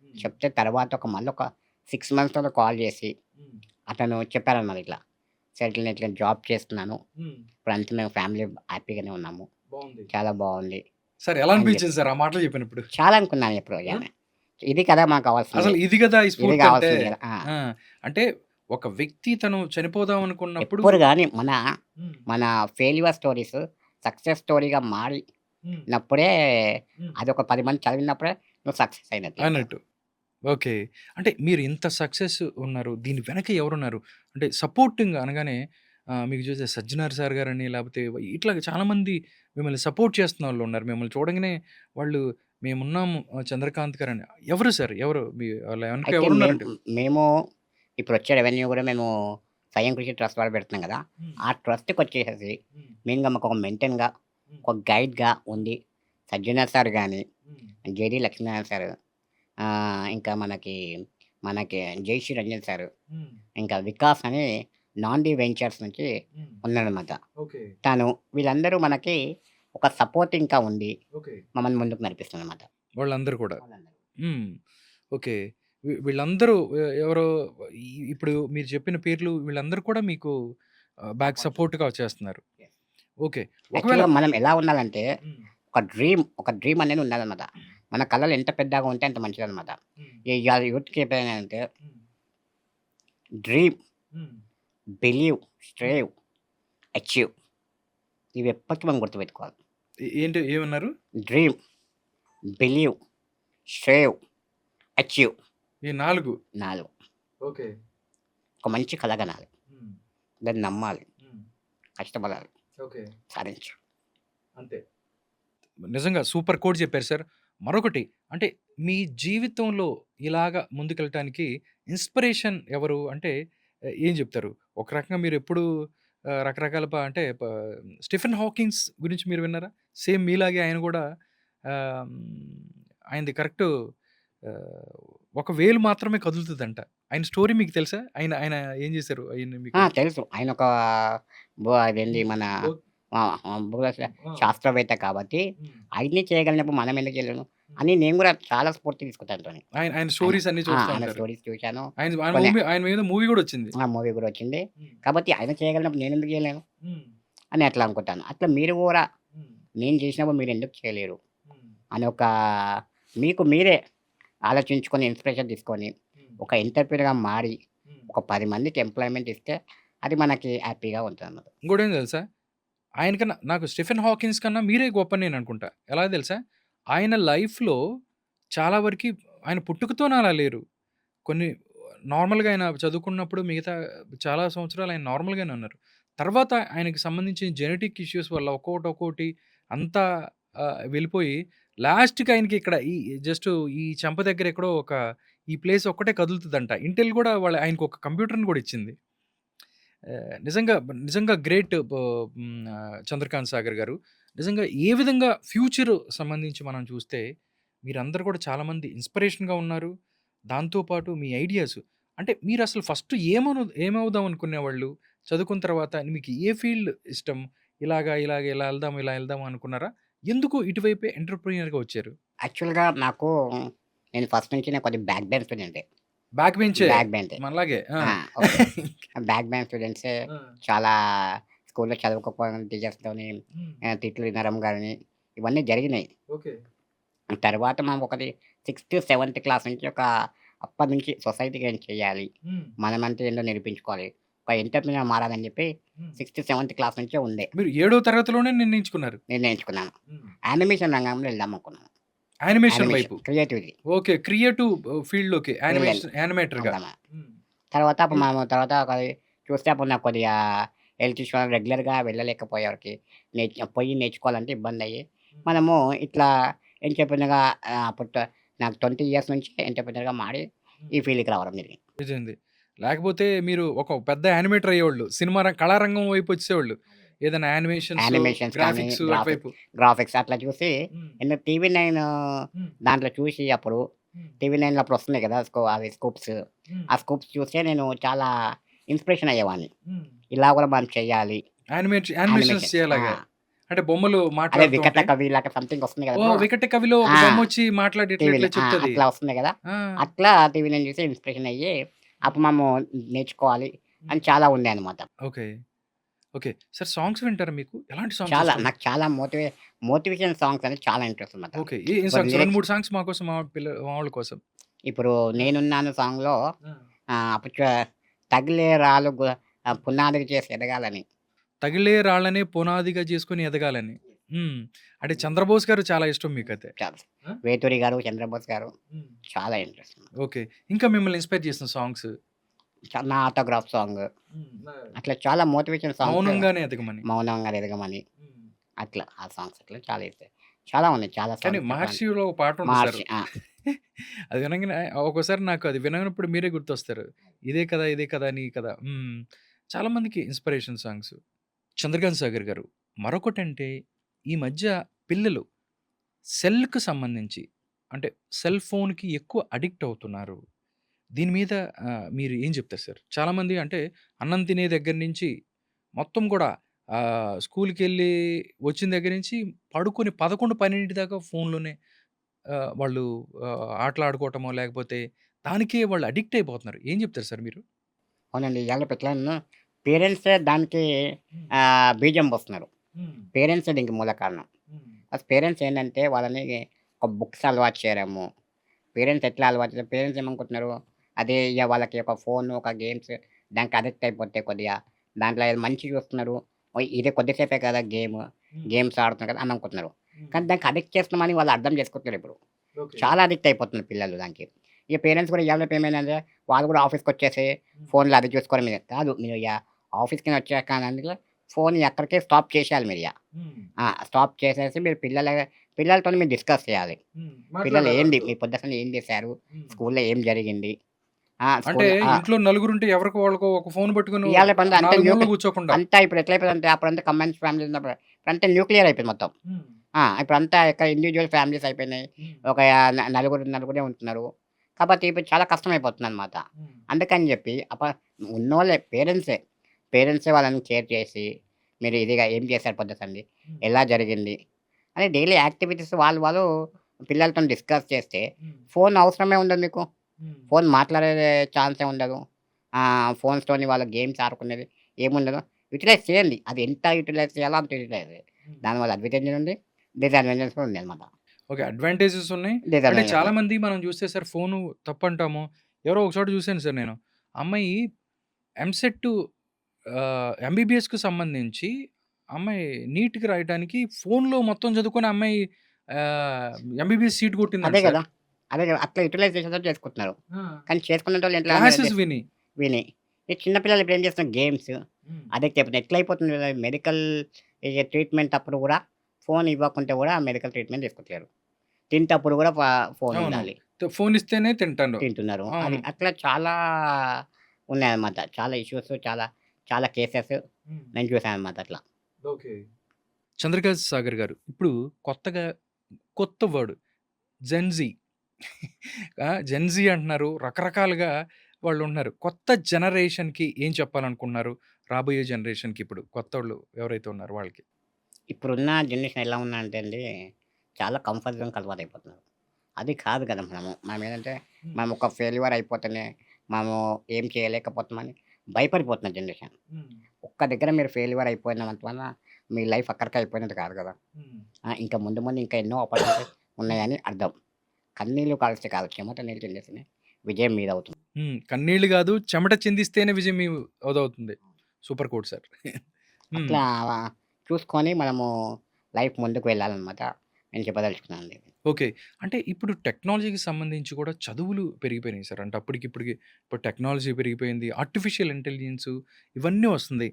హ్మ్. చెప్తే తర్వాత మళ్ళొక 6 మంత్స్ తర్వాత కాల్ చేసి హ్మ్. అతను చెప్పారనమాట ఇట్లా. సార్ ఇట్లా నేను ఇట్లా జాబ్ చేస్తున్నాను. హ్మ్. ఇప్పుడంతా మేము ఫ్యామిలీ హ్యాపీగానే ఉన్నాము. బావుంది. చాలా బావుంది సార్ ఎలా అని అనిపించింది చెప్పి. సార్ ఆ మాటలు చెప్పినప్పుడు? చాలా అనుకున్నాను ఎప్పుడో ఆ! గాని. ఇది కదా మనకు కావాల్సింది. అసలు ఇది గదా! ఈ ఇది స్ఫూర్తంటే. కావాల్సింది కదా! ఆ! అంటే ఒక వ్యక్తి తను చనిపోదాం అనుకున్నప్పుడు ఎప్పుడు గాని హ్మ్. మన ఫెయిల్యూర్ స్టోరీస్ సక్సెస్ స్టోరీగా హ్మ్. మారినప్పుడే హ్మ్. అదొక 10 మంది చదివినప్పుడే నువ్వు సక్సెస్ అయినట్టు లెక్క. అన్నట్టు. ఓకే. అంటే మీరు ఇంత సక్సెస్ ఉన్నారు. దీని వెనక ఎవరున్నారు? అంటే సపోర్టింగ్ అనగానే మీకు చూస్తే 'సజ్జనార్ సార్' గారని లేపోతే ఇట్లాగ చాలామంది మిమ్మల్ని సపోర్ట్ చేస్తున్నోళ్ళున్నారు. మిమ్మల్ని చూడంగానే వాళ్ళు మేమున్నాము 'చంద్రకాంత్' గారని. ఎవరు సార్? ఎవరు? మీ వాళ్ళ వెనక అయితే ఎవరున్నారండి? మేము ఇప్పుడొచ్చే రెవెన్యూ గూడా మేము స్వయం కృషి ట్రస్ట్ వాళ్ళు పెడుతున్నాం గదా! హ్మ్. ఆ ట్రస్ట్‌కొచ్చేసేసి హ్మ్. మెయిన్‌గా మాకొక మెయింటైన్‌గా, హ్మ్. ఒక గైడ్‌గా ఉండి సజ్జనార్ సార్ గాని, హ్మ్. జేడీ లక్ష్మీనారాయణ సారు, ఇంకా మనకి జయశ్రీ రంజన్ సారు, హ్మ్. ఇంకా వికాస్ అని నాంది వెంచర్స్ నుంచి హ్మ్. ఉన్నాడనమాట. ఓకే. తను వీళ్ళందరూ మనకి ఒక సపోర్ట్ ఇంకా ఉండి ఓకే. మమ్మల్ని ముందుకు నడిపిస్తుందనమాట. వాళ్ళందరూ కూడా. వాళ్ళందరూ. హ్మ్. ఓకే. వీళ్ళందరూ ఎవరో ఇప్పుడు మీరు చెప్పిన పేర్లు వీళ్ళందరూ కూడా మీకు బ్యాక్ సపోర్ట్ సపోర్ట్‌గా చేస్తున్నారు. యెస్. ఓకే. ఒకవేళ యాక్చువల్‌గా మనం ఎలా ఉండాలంటే హ్మ్. ఒక డ్రీమ్ అనేది ఉండాలనమాట. మన కలలు ఎంత పెద్దగా ఉంటే అంత మంచిదనమాట. హ్మ్. ఇయాల యూత్‌కి ఎప్పుడైనా హ్మ్. డ్రీమ్, హ్మ్. బిలీవ్, హ్మ్. స్ట్రేవ్, అచీవ్ ఇవి ఎప్పటికి మనం గుర్తుపెట్టుకోవాలి. ఏంటి ఏమన్నారు? డ్రీమ్, బిలీవ్, స్ట్రేవ్, అచీవ్ ఈ 4 4 ఓకే. ఒక మంచి కల కనాలి. హ్మ్. దాన్ని నమ్మాలి. హ్మ్. కష్టపడాలి. ఓకే. సాధించు. అంతే. నిజంగా సూపర్ కోట్ చెప్పారు సార్. మరొకటి అంటే మీ జీవితంలో ఇలాగ ముందుకెళ్ళటానికి ఇన్‌స్పిరేషన్ ఎవరు? అంటే ఏం చెప్తారు? ఒక రకంగా మీరెప్పుడు రకరకాల అంటే 'స్టీఫెన్ హాకింగ్స్' గురించి మీరు విన్నారా? సేమ్ మీలాగే ఆయన గూడా ఆయనది కరెక్టు ఆహ్, ఒక వేలు మాత్రమే కదులుతదంట. ఆయన స్టోరీ మీకు తెలుసా? ఆయన ఆయన ఏం చేశారు? ఆయన్ని మీకు తెలుసు. ఆయనొక అదేంది హ్మ్. మన బోత్ భూగోళ ఆ! శాస్త్రవేత్త కాబట్టి, హ్మ్. ఆయన్ని చేయగలిగినప్పుడు మనం ఎందుకు చేయలేము? హ్మ్. అని నేను గూడా చాలా స్ఫూర్తి తీసుకుంటాను తోని. ఆయన ఆయన ఆయన స్టోరీస్ అన్నీ చూస్తా ఆయన ఉంటారు. స్టోరీస్ చూశాను. ఆయన కొన్ని ఆయన మీద మూవీ గూడా వచ్చింది. మూవీ గూడా వచ్చింది. హ్మ్. కాబట్టి ఆయన చేయగలిగినప్పుడు నేనెందుకు చేయలేను? హ్మ్. అని అట్లా అనుకుంటాను. అట్లా మీరు గూడా హ్మ్. నేను చేసినప్పుడు మీరెందుకు చేయలేరు? హ్మ్. అని మీకు మీరే ఆలోచించుకొని, ఇన్‌స్పిరేషన్ తీసుకొని, హ్మ్. ఒక ఎంటర్‌ప్రెన్యూర్‌గా మారి, హ్మ్. ఒక 10 మందికి ఎంప్లాయ్‌మెంట్ ఇస్తే, అది మనకి హ్యాపీగా ఉంటదన్నమాట. ఇంకోటేంటో తెలుసా? ఆయన కన్నా నాకు 'స్టీఫెన్ హాకిన్స్' కన్నా మీరే గొప్పని నేననుకుంటా. ఎలాగో తెలుసా? ఆయన లైఫ్‌లో చాలా వరకి ఆయన పుట్టుకతోనే అలా లేరు. కొన్ని నార్మల్‌గా ఆయన చదువుకున్నప్పుడు మిగతా చాలా సంవత్సరాలు ఆయన నార్మల్‌గానే ఉన్నారు. తర్వాత ఆయనకి సంబంధించిన జెనెటిక్ ఇష్యూస్ వల్ల ఒక్కోటి అంతా వెళ్ళిపోయి లాస్ట్‌కి ఆయనకి ఇక్కడ ఈ జస్ట్ ఈ చెంప దగ్గర ఎక్కడో ఈ ప్లేస్ ఒక్కటే కదులుతదంట. ఇంటెల్ గూడా ఆయనకొక కంప్యూటర్‌ని గూడా ఇచ్చింది. నిజంగా నిజంగా గ్రేట్ 'చంద్రకాంత్ సాగర్' గారు. నిజంగా ఏ విధంగా ఫ్యూచర్ సంబంధించి మనం చూస్తే మీరందరూ కూడా చాలామంది ఇన్‌స్పిరేషన్‌గా ఉన్నారు. దాంతో పాటు మీ ఐడియాస్ అంటే మీరసలు ఫస్ట్ ఏమవుదాం అనుకునేవాళ్ళు? చదువుకున్న తర్వాత మీకు ఏ ఫీల్డ్ ఇష్టం? ఇలా ఎళ్దాం, ఇలా ఎళ్దాం అనుకున్నారా? ఎందుకు ఇటువైపే ఎంటర్‌ప్రెన్యూర్‌గా వచ్చారు? యాక్చువల్‌గా నేను ఫస్ట్ నుంచి నేను కొద్దిగా బ్యాక్ బెంచ్ స్టూడెంటే. బ్యాక్ బెంచే బ్యాక్ బెంచే. మనలాగే. ఆ! ఆ! ఓకే. బ్యాక్ బెంచ్ స్టూడెంట్సే ఆ! చాలా స్కూల్‌లో చదవకపోవడం టీచర్స్‌తోని హ్మ్. తిట్లు వినడం గాని, ఇవన్నీ జరిగినాయి. ఓకే. తర్వాత మనం ఒకటి 6థ్, 7థ్ క్లాస్ నుంచి అప్పటినుంచి సొసైటీకి ఏం చేయాలి? హ్మ్. మనమంటే ఏంటో నిరూపించుకోవాలి. ఒక ఎంటర్‌ప్రెన్యూర్ మారాలని చెప్పి హ్మ్. 6థ్, 7థ్ క్లాస్ నుంచే ఉండే. మీరు ఏడో తరగతిలోనే నిర్ణయించుకున్నారు. నిర్ణయించుకున్నాను. హ్మ్. యానిమేషన్ రంగంలో వెళ్దామనుకున్నాను. యానిమేషన్ యానిమేషన్ వైపు. Creativity okay. క్రియేటివ్ ఫీల్డ్‌లోకి వెళ్ళాను. యానిమేటర్‌గా. వెళ్దామని. హ్మ్. తర్వాత అప్పుడు ఎన్ మనము తర్వాత చూస్తే అప్పుడు నాకు కొద్దిగా హెల్త్ ఇష్యూ వల్ల రెగ్యులర్‌గా వెళ్ళలేకపోయేవారికి. పోయి నేర్చుకోవాలంటే ఇబ్బందయ్యి, హ్మ్. మనము ఇట్లా ఎంటర్‌ప్రెన్యూర్‌గా అప్పుడు నాకు 20 ఇయర్స్ నుంచి ఎంటర్‌ప్రెన్యూర్‌గా మారి హ్మ్. ఈ ఫీల్డ్‌కి రావడం జరిగింది. నిజంది. లేకపోతే మీరు ఒక పెద్ద యానిమేటర్ అయ్యేవాళ్ళు. కళారంగం వైపు వచ్చేసేవాళ్ళు. ఏదైనా యానిమేషన్స్, యానిమేషన్స్ కానీ, గ్రాఫిక్స్ అటువైపు. గ్రాఫిక్స్ అట్లా చూసి హ్మ్. టీవీ నైన్ హ్మ్. దాంట్లో చూసి అప్పుడు హ్మ్. టీవీ నైన్‌లో అప్పుడు వస్తున్నాయి కదా! అవి స్కూప్స్. హ్మ్. ఆ స్కూప్స్ చూసే నేను చాలా ఇన్‌స్పిరేషన్ అయ్యేవాడిని. హ్మ్. ఇలా కూడా మనం చేయాలి. Animations animation. ఆ! చేయలాగా. అంటే బొమ్మలు అదే మాట్లాడుతూ 'వికట ఉంటాయి. కవి' ఇలాగ సంథింగ్ వస్తుంది కదా బ్రో. ఓహ్! 'వికట కవిలో' ఒక ఆ! బొమ్మొచ్చి మాట్లాడి ఇట్లా ఇట్లా చెప్తది. అట్లా వస్తుంది కదా! ఆ! అట్లా టీవీ నైన్ చూసి ఇన్‌స్పిరేషన్ అయ్యి అప్పుడు మనము నేర్చుకోవాలి హ్మ్. అని చాలా ఉండే అనమాట. ఓకే. ఓకే. సార్ సాంగ్స్ వింటారా మీకు? ఎలాంటి సాంగ్స్ చాలా ఇష్టం? నాకు చాలా మోటివేషన్ సాంగ్స్ అంటే చాలా ఇంట్రెస్ట్ అనమాట. ఓకే. ఏ ఇప్పుడు సాంగ్స్ 2, లిరిక్స్ 3 సాంగ్స్ మా కోసం మా వాళ్ళ కోసం. ఇప్పుడు ఆ! 'నేనున్నాను' సాంగ్‌లో ఆ! అప్పుడు తగిలే రాళ్ళు పునాదికి చేసి ఎదగాలని. తగిలే రాళ్ళనే పునాదిగా చేసుకొని ఎదగాలని. హ్మ్. అంటే 'చంద్రబోస్' గారు చాలా ఇష్టం మీకైతే. చాలా ఆ! వేటూరి గారు, చంద్రబోస్ గారు హ్మ్. చాలా ఇంట్రెస్ట్ అనమాట. ఓకే. ఇంకా మిమ్మల్ని ఇన్‌స్పైర్ చేసిన సాంగ్స్? నా ఆటోగ్రాఫ్ సాంగ్ హ్మ్. అట్లా చాలా మోటివేషన్ సాంగ్స్ మౌనంగానే ఎదగమని. మౌనంగా ఎదగమని హ్మ్. అట్లా ఆ సాంగ్స్ అట్లా చాలా ఇస్తాయి. చాలా ఉన్నాయి. చాలా కానీ సాంగ్స్ చెప్పాలంటే. 'మహర్షిలో' ఒక పాటుంది సారు. 'మహర్షి' అది వినంగానే ఒక్కోసారి నాకు అది విననప్పుడు మీరే గుర్తొస్తారు. ఇదే కదా! నీ కదా! హ్మ్. చాలా మందికి ఇన్‌స్పిరేషన్ సాంగ్స్. 'చంద్రకాంత్ సాగర్' గారు. మరొకటంటే ఈ మధ్య పిల్లలు సెల్‌కి సంబంధించి అంటే సెల్ ఫోన్‌కి ఎక్కువ అడిక్ట్ అవుతున్నారు. దీని మీద మీరు ఏం చెప్తారు సార్? చాలామంది అంటే అన్నం తినే దగ్గర నుంచి మొత్తం కూడా స్కూలుకెళ్ళి వచ్చిన దగ్గర నుంచి పడుకొని 11, 12 దాకా ఫోన్‌లోనే వాళ్ళు ఆటలాడుకోవటమో లేకపోతే దానికే వాళ్ళు అడిక్ట్ అయిపోతున్నారు. ఏం చెప్తారు సార్ మీరు? అవునండి. ఇయాల ఎట్లన్నా పేరెంట్సే దానికి హ్మ్. బీజం పోస్తున్నారు. హ్మ్. పేరెంట్సే దీనికి మూల కారణం. హ్మ్. అసలు పేరెంట్స్ ఏంటంటే వాళ్ళని ఒక బుక్స్ అలవాటు చేయడము. పేరెంట్స్ ఎట్లా అలవాటు చేస్తారు? పేరెంట్స్ ఏమనుకుంటున్నారు? అదే ఇగ వాళ్ళకి ఒక ఫోను, ఒక గేమ్స్ దానికి అడిక్ట్ అయిపోతే కొద్దిగా దాంట్లో ఏదో మంచిగా చూస్తున్నారు. ఇదే కొద్దిసేపే కదా హ్మ్. గేమ్స్ ఆడుతున్నారు కదా అని అనుకుంటున్నారు. హ్మ్. కానీ దానికి అడిక్ట్ చేస్తున్నామని వాళ్ళు అర్థం చేసుకోవట్లేదు ఇప్పుడు. ఓకే. చాలా అడిక్ట్ అయిపోతున్నారు పిల్లలు దానికి. ఇక పేరెంట్స్ కూడా ఇయాల రేపు ఏమైందంటే వాళ్ళు కూడా ఆఫీస్‌కొచ్చేసి హ్మ్. ఫోన్‌లో అది చూసుకోవడం మీద కాదు. మీరు ఆఫీస్‌కి వచ్చాక అనంగా ఫోన్ అక్కడికే స్టాప్ చేసేయాలి మీరిగ. హ్మ్. స్టాప్ చేసేసి మీరు పిల్లలతోని మీరు డిస్కస్ చేయాలి. హ్మ్. పిల్లలు మాట్లాడాలి ఏంది వాళ్ళతో. మీరు పొద్దున ఏం చేశారు? హ్మ్. స్కూల్‌లో ఏం జరిగింది? అంటే స్కూల్‌లో ఇంట్లో నలుగురుంటే ఎవరికి వాళ్ళకో ఒక ఫోన్ పట్టుకొని ఇయాల రేపంతా అంతా 4 మూలలు కూర్చోకుండా. అంతా ఇప్పుడు ఎట్లయిపోయిందంటే అప్పుడంతా కంబైన్డ్ ఫ్యామిలీ ఉన్నప్పుడు ఇప్పుడంతా న్యూక్లియర్ అయిపోయింది మొత్తం. హ్మ్. ఇప్పుడంతా ఇండివిడ్యువల్ ఫ్యామిలీస్ అయిపోయినాయి. హ్మ్. ఒక నలుగురే ఉంటున్నారు. కాబట్టి ఇప్పుడు చాలా కష్టమైపోతుందనమాట. హ్మ్. అందుకని జెప్పి ఉన్నోళ్ళే పేరెంట్సే వాళ్ళని కేర్ చేసి, మీరు ఇదిగా ఏం చేశారు పొద్దుటండి? హ్మ్. ఎలా జరిగింది? అని డైలీ యాక్టివిటీస్ వాళ్ళు పిల్లలతోని డిస్కస్ చేస్తే, హ్మ్. ఫోను అవసరమే ఉండదు మీకు. హ్మ్. ఫోను మాట్లాడే ఛాన్సే ఉండదు. ఫోన్స్‌తోని వాళ్ళు గేమ్స్ ఆడుకునేది ఏముండదు. యుటిలైజ్ చేయండి. అది ఎంత యుటిలైజ్ చేయాలో అంత యుటిలైజ్ చేయండి. హ్మ్. దానివల్ల అడ్వాంటేజ్ ఉంది. డిసడ్వాంటేజ్ కూడా ఉందనమాట. ఓకే. అడ్వాంటేజెస్ ఉన్నాయి. అంటే డిసడ్వాంటేజెస్ ఉన్నాయి. చాలామంది మనం చూస్తే సార్ ఫోను తప్పంటాము. ఎవరో ఒక చోట చూసాను సార్ నేను. అమ్మాయి ఎంసెట్ ఎంబీబీఎస్‌కి సంబంధించి అమ్మాయి నీట్‌కి రాయటానికి ఫోన్‌లో మొత్తం చదువుకొని ఆ అమ్మాయి ఎంబీబీఎస్ సీట్ కొట్టిందంట అదే సార్. గదా! అదే గదా! అట్లా యుటిలైజేషన్‌తో చేసుకుంటున్నారు. ఆ! కానీ చేసుకునేటోళ్ళు ఎట్లా క్లాసెస్ విని. విని. ఈ చిన్న పిల్లలు ఇప్పుడు ఏం చేస్తున్నారు గేమ్స్, హ్మ్. అడిక్ట్ అయిపోతున్నారు. ఎట్లా అయిపోతుంది మెడికల్ ట్రీట్‌మెంట్ అప్పుడు గూడా ఫోన్ ఇవ్వకుంటే గూడా మెడికల్ ట్రీట్‌మెంట్ తీసుకోవట్లేరు. తింటప్పుడు గూడా ఫోన్ అవును. ఉండాలి. ఫోన్ ఇస్తేనే తింటాను. తింటున్నారు. అది అవును. అట్లా చాలా ఉన్నాయన్నమాట. చాలా ఇష్యూస్ చాలా చాలా కేసెస్ హ్మ్. నేను చూసానన్నమాట అట్లా. ఓకే. చంద్రకాంత్ సాగర్ గారు. ఇప్పుడు కొత్తగా కొత్త వర్డ్ జెన్‌జీ. జెన్‌జీ అంటున్నారు. రకరకాలుగా వాళ్ళుంటున్నారు. కొత్త జనరేషన్‌కి ఏం చెప్పాలనుకుంటున్నారు? రాబోయే జనరేషన్‌కి ఇప్పుడు కొత్తోళ్ళు ఎవరైతే ఉన్నారో వాళ్ళకి? ఇప్పుడున్న జనరేషన్ ఎలా ఉందంటే అండి, చాలా కంఫర్ట్ జోన్‌కి అలవాటయిపోతున్నారు. అది కాదు కదా మనము. మనమేంటంటే, హ్మ్. మనం ఒక ఫెయిల్యూర్ అయిపోతేనే, మనము ఏం చేయలేకపోతున్నామని భయపడిపోతున్న జనరేషన్. హ్మ్. ఒక్క దగ్గర మీరు ఫెయిల్యూర్ అయిపోయినంత వలన మీ లైఫ్ అక్కడికే అయిపోయినట్టు కాదు కదా! హ్మ్. ఇంకా ముందు ముందు ఇంకా ఎన్నో ఆపర్చునిటీస్ ఉన్నాయని అర్థం. కన్నీళ్లు కార్చితే కాదు, చెమట నీళ్ళు చిందేస్తేనే విజయం మీదవుతుంది. కన్నీళ్లు గాదు, చెమట చిందిస్తేనే విజయం అదవుతుంది. Super Court sir. హ్మ్. అట్లా చూసుకొని మనము లైఫ్ ముందుకు వెళ్ళాలనమాట. నేను చెప్పదలుచుకున్నానండి. ఓకే. అంటే ఇప్పుడు టెక్నాలజీకి సంబంధించి కూడా చదువులు పెరిగిపోయినాయి సార్. అంటే అప్పటికిప్పటికి ఇప్పుడు టెక్నాలజీ పెరిగిపోయింది. ఆర్టిఫిషియల్ ఇంటెలిజెన్స్ ఇవన్నీ వస్తుంది.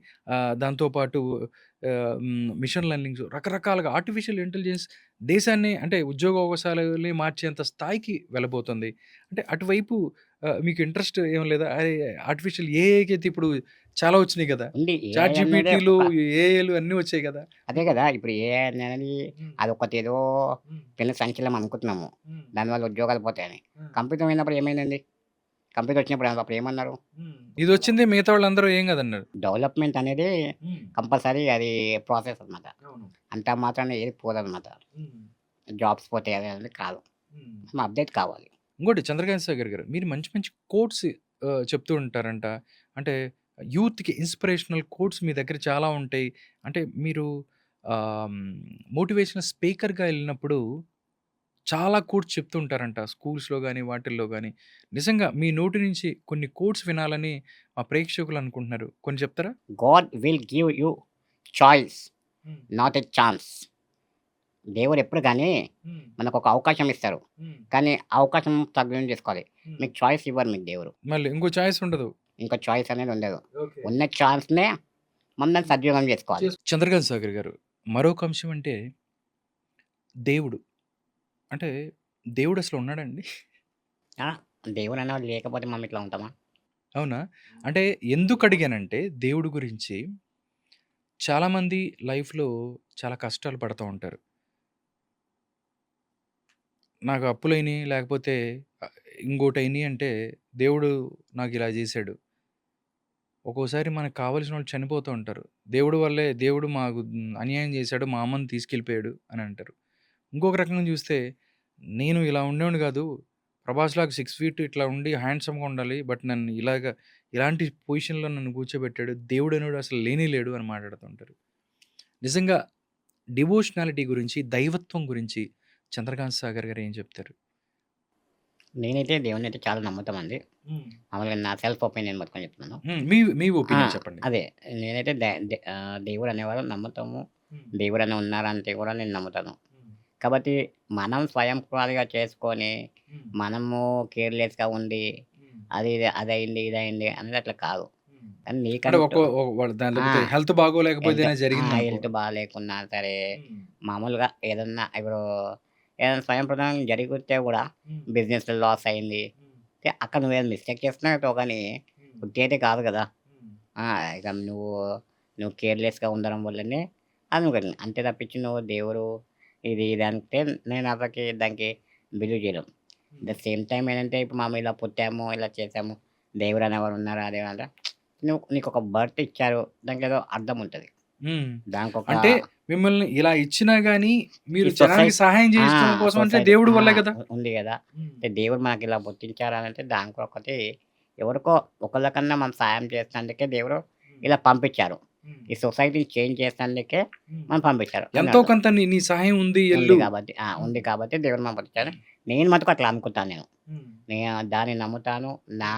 దాంతో పాటు మిషన్ లెర్నింగ్స్ రకరకాలుగా ఆర్టిఫిషియల్ ఇంటెలిజెన్స్ దేశాన్ని అంటే ఉద్యోగ అవకాశాలని మార్చేంత స్థాయికి వెళ్ళబోతుంది. అంటే అటువైపు మీకు ఇంట్రెస్ట్ ఏం లేదా? ఆర్టిఫిషియల్ ఏఐకైతే ఇప్పుడు చాలా వచ్చినాయి గదా! ఉంది. ఏఐ చాట్ అనేది జీపీటీలు, ఒక ఏఐలు అన్నీ వచ్చాయి గదా! అదే గదా! ఇప్పుడు ఏఐ అనేది హ్మ్. అదొకటేదో హ్మ్. పెను సంచలనం అనుకుంటున్నాము. హ్మ్. దానివల్ల ఉద్యోగాలు పోతాయని. హ్మ్. కంప్యూటర్ పోయినప్పుడు ఏమైందండి? కంప్యూటర్ వచ్చినప్పుడు అప్పుడు ఏమన్నారు? ఇదొచ్చింది మిగతా వాళ్ళందరూ ఏం గాదన్నారు. డెవలప్‌మెంట్ అనేది హ్మ్. కంపల్సరీ అది ప్రాసెస్ అనమాట. అవును. అంతా మాత్రాన ఏది పోదనమాట. హ్మ్. జాబ్స్ పోతాయి అనేది కాదు. హ్మ్. మనం అప్‌డేట్ కావాలి. ఇంకోటి చంద్రకాంత్ సాగర్ గారు మీరు మంచి మంచి కోట్స్ చెప్తూ ఉంటారంట. అంటే యూత్‌కి ఇన్‌స్పిరేషనల్ కోట్స్ మీ దగ్గర చాలా ఉంటాయి. అంటే మీరు ఆహ్, హ్మ్, మోటివేషనల్ స్పీకర్‌గా ఎళ్ళినప్పుడు చాలా కోట్స్ చెప్తూ ఉంటారంట. స్కూల్స్‌లో గాని, వాటిల్లో గాని. నిజంగా మీ నోటి నుంచి కొన్ని కోట్స్ వినాలని మా ప్రేక్షకులు అనుకుంటున్నారు. కొన్ని చెప్తారా? God will give you choice, hmm. Not a chance. దేవుడెప్పుడు గాని హ్మ్. మనకొక అవకాశం ఇస్తారు. హ్మ్. కానీ ఆ అవకాశం సద్వినియోగం చేసుకోవాలి. హ్మ్. మీకు చాయిస్ ఇవ్వరు మీకు దేవుడు. మళ్ళీ ఇంకో చాయిస్ ఉండదు. ఇంకో చాయిస్ అనేది ఉండదు. ఓకే. ఉన్న ఛాన్స్‌నే మనం దాన్ని సద్వినియోగం చేసుకోవాలి. చంద్రకాంత్ సాగర్ గారు మరొక అంశం అంటే దేవుడు. అంటే దేవుడసలు ఉన్నాడండి? ఆ! దేవుడనేవాడు లేకపోతే మనం ఇట్లా ఉంటామా? అవునా? అంటే ఎందుకడిగానంటే దేవుడు గురించి చాలామంది లైఫ్‌లో చాలా కష్టాలు పడతా ఉంటారు. నాకు అప్పులైనియి లేకపోతే ఆహ్, ఇంకోటయినియి అంటే దేవుడు నాకిలా జేశాడు. ఒక్కోసారి మనకు కావాల్సినోళ్ళు చనిపోతూ ఉంటారు. దేవుడి వల్లే దేవుడు మాకు అన్యాయం జేశాడు. మా అమ్మని తీసుకెళ్ళిపోయాడు అని అంటారు. ఇంకొక రకంగా చూస్తే నేను ఇలా ఉండేవాడిని గాదు. 'ప్రభాస్‌లాగా 6 ఫీట్ ఇట్లా ఉండి హ్యాండ్సమ్‌గా ఉండాలి. బట్ నన్ను ఇలాంటి పొజిషన్‌లో నన్ను కూర్చోబెట్టాడు. దేవుడనేవాడు అసలు లేనే లేడు' అని మాట్లాడుతుంటారు. నిజంగా డివోషనాలిటీ గురించి, దైవత్వం గురించి చంద్రకాంత్ సాగర్ గారు ఏం చెప్తారు? నేనైతే దేవుడినైతే చాలా నమ్ముతామండి. హ్మ్. మామూలుగా నా సెల్ఫ్ ఒపీనియన్ పట్టుకొని చెప్తున్నాను. మీ మీ ఆ! ఒపీనియన్ చెప్పండి. అదే. నేనైతే దేవుడనేవాడు నమ్ముతాము. హ్మ్. దేవుడని ఉన్నారంటే కూడా నేను నమ్ముతాను. హ్మ్. కాబట్టి మనం స్వయంకృతాలుగా చేసుకొని, హ్మ్. మనము కేర్‌లెస్‌గా ఉండి, హ్మ్. అదయింది, ఇదయింది అనేది అట్లా కాదు. హ్మ్. కానీ అంటే నీకంటూ వాళ్ళు దాని ఆ! లేకపోతే హెల్త్ బాగోలేకపోతే హెల్త్ ఏదైనా జరిగిందనుకో. హెల్త్ బాలేకున్నా సరే, హ్మ్. మామూలుగా ఏదన్నా ఇప్పుడు ఏదైనా స్వయంకృతంగా జరిగితే గూడా హ్మ్. బిజినెస్‌లో లాస్ అయింది. హ్మ్. అక్కడ నువ్వేమైనా మిస్టేక్ చేస్తున్నావో గానీ హ్మ్. ఉత్తీయతే కాదు గదా! హ్మ్. ఆ! ఇక నువ్వు కేర్‌లెస్‌గా ఉండడం వల్లనే అది నువ్వు కలిగింది. అంతే తప్పించి నువ్వు దేవుడు ఇది అంటే నేను అసలకి దానికి బిలీవ్ చేయను. హ్మ్. ద సేమ్ టైమ్ ఏంటంటే ఇప్పుడు మనం ఇలా పుట్టాము, ఇలా చేసాము. దేవుడు అనేవాడు ఉన్నారు. అదేమంటే నీకొక బర్త్ ఇచ్చారు. దానికేదో అర్థం ఉంటది. హ్మ్. దానికొక అంటే మిమ్మల్ని ఇలా ఇచ్చినా గాని ఈ మీరు జనాలకి సొసైటీ సహాయం ఆ! చేయడం కోసం అంటే సొసైటీ దేవుడి వల్లే గదా! ఉంది గదా! హ్మ్. అంటే దేవుడు మనకిలా పుట్టించారనంటే దానికొకటి ఎవరికో ఒకళ్ళకన్నా మనం సాయం చేసినందుకే దేవుడు హ్మ్. ఇలా పంపించారు. హ్మ్. ఈ సొసైటీని చేంజ్ చేసినందుకే హ్మ్. మనం పంపించారు అని ఎంతో అర్థం. కొంత నీ సహాయం ఉంది ఉంది ఎళ్ళు. గాబట్టి హ్మ్. ఉంది కాబట్టి దేవుడు మనకు పంపించారు. నేను మటుకు అట్లా అనుకుంటాను నేను. హ్మ్. నేను దాన్ని నమ్ముతాను. నా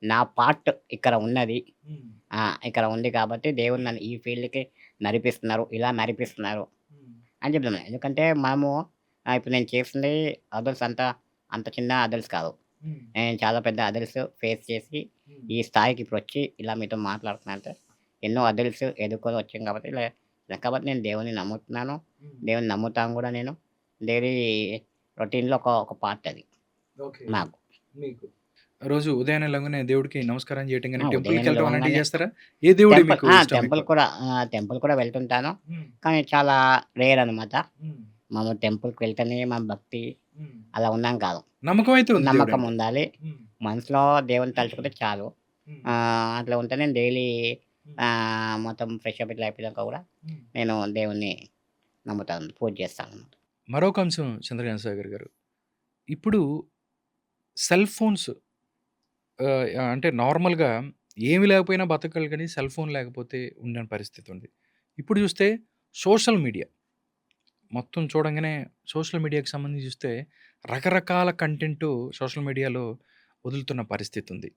నా పార్ట్ ఇక్కడ ఉన్నది. హ్మ్. ఇక్కడ ఉంది కాబట్టి దేవుడు నన్ను ఈ ఫీల్డ్‌కి నడిపిస్తున్నారు. ఇలా నడిపిస్తున్నారు హ్మ్. అని చెప్తున్నాను. ఎందుకంటే మనము ఇప్పుడు నేను చేసింది అడల్ట్స్ అంత చిన్న అడల్ట్స్ కాదు. నేను చాలా పెద్ద అడల్ట్స్ ఫేస్ చేసి ఈ స్థాయికి ఇప్పుడొచ్చి ఇలా మీతో మాట్లాడుతున్నా అంటే ఎన్నో అడల్ట్స్ ఎదుర్కొని వచ్చాం కాబట్టి ఇలా కాబట్టి నేను దేవుడిని నమ్ముతున్నాను. దేవుడిని నమ్ముతాను గూడా నేను. డైలీ రొటీన్‌లో ఒక పార్ట్ అది ఓకే. నాకు. మీకు రోజు ఉదయాన్నే లెంగానే దేవుడికి నమస్కారం చేయటం గాని, టెంపుల్‌కి ఉదయాన్నే వెళ్ళటం అలాంటివి లేవంగానే చేస్తారా? ఏ దేవుడు టెంపుల్ మీకు ఇష్టం టెంపుల్ ఎక్కువ? కూడా టెంపుల్ కూడా వెళ్తుంటాను. కానీ చాలా రేర్ అనమాట. మనం టెంపుల్‌కి వెళ్తేనే మన భక్తి అలా ఉన్నాం కాదు. నమ్మకం అయితే ఉంది నమ్మకం దేవుడంటే. ఉండాలి. మనసులో దేవుడిని తలుచుకుంటే చాలు. అట్లా ఉంటే నేను డైలీ మొత్తం ఫ్రెష్ అప్ ఇట్లా అయిపోయాక కూడా నేను దేవుడిని నమ్ముతాను. పూజ చేస్తానన్నమాట. మరొక అంశం చంద్రకాంత్ సాగర్ గారు. ఇప్పుడు సెల్ ఫోన్స్ అంటే నార్మల్‌గా ఏమి లేకపోయినా బతకగలరు కానీ సెల్ ఫోన్ లేకపోతే ఉండని పరిస్థితి ఉంది. ఇప్పుడు చూస్తే సోషల్ మీడియా మొత్తం చూడంగానే సోషల్ మీడియాకి సంబంధించి చూస్తే రకరకాల కంటెంటు సోషల్ మీడియాలో వదులుతున్న పరిస్థితి ఉంది.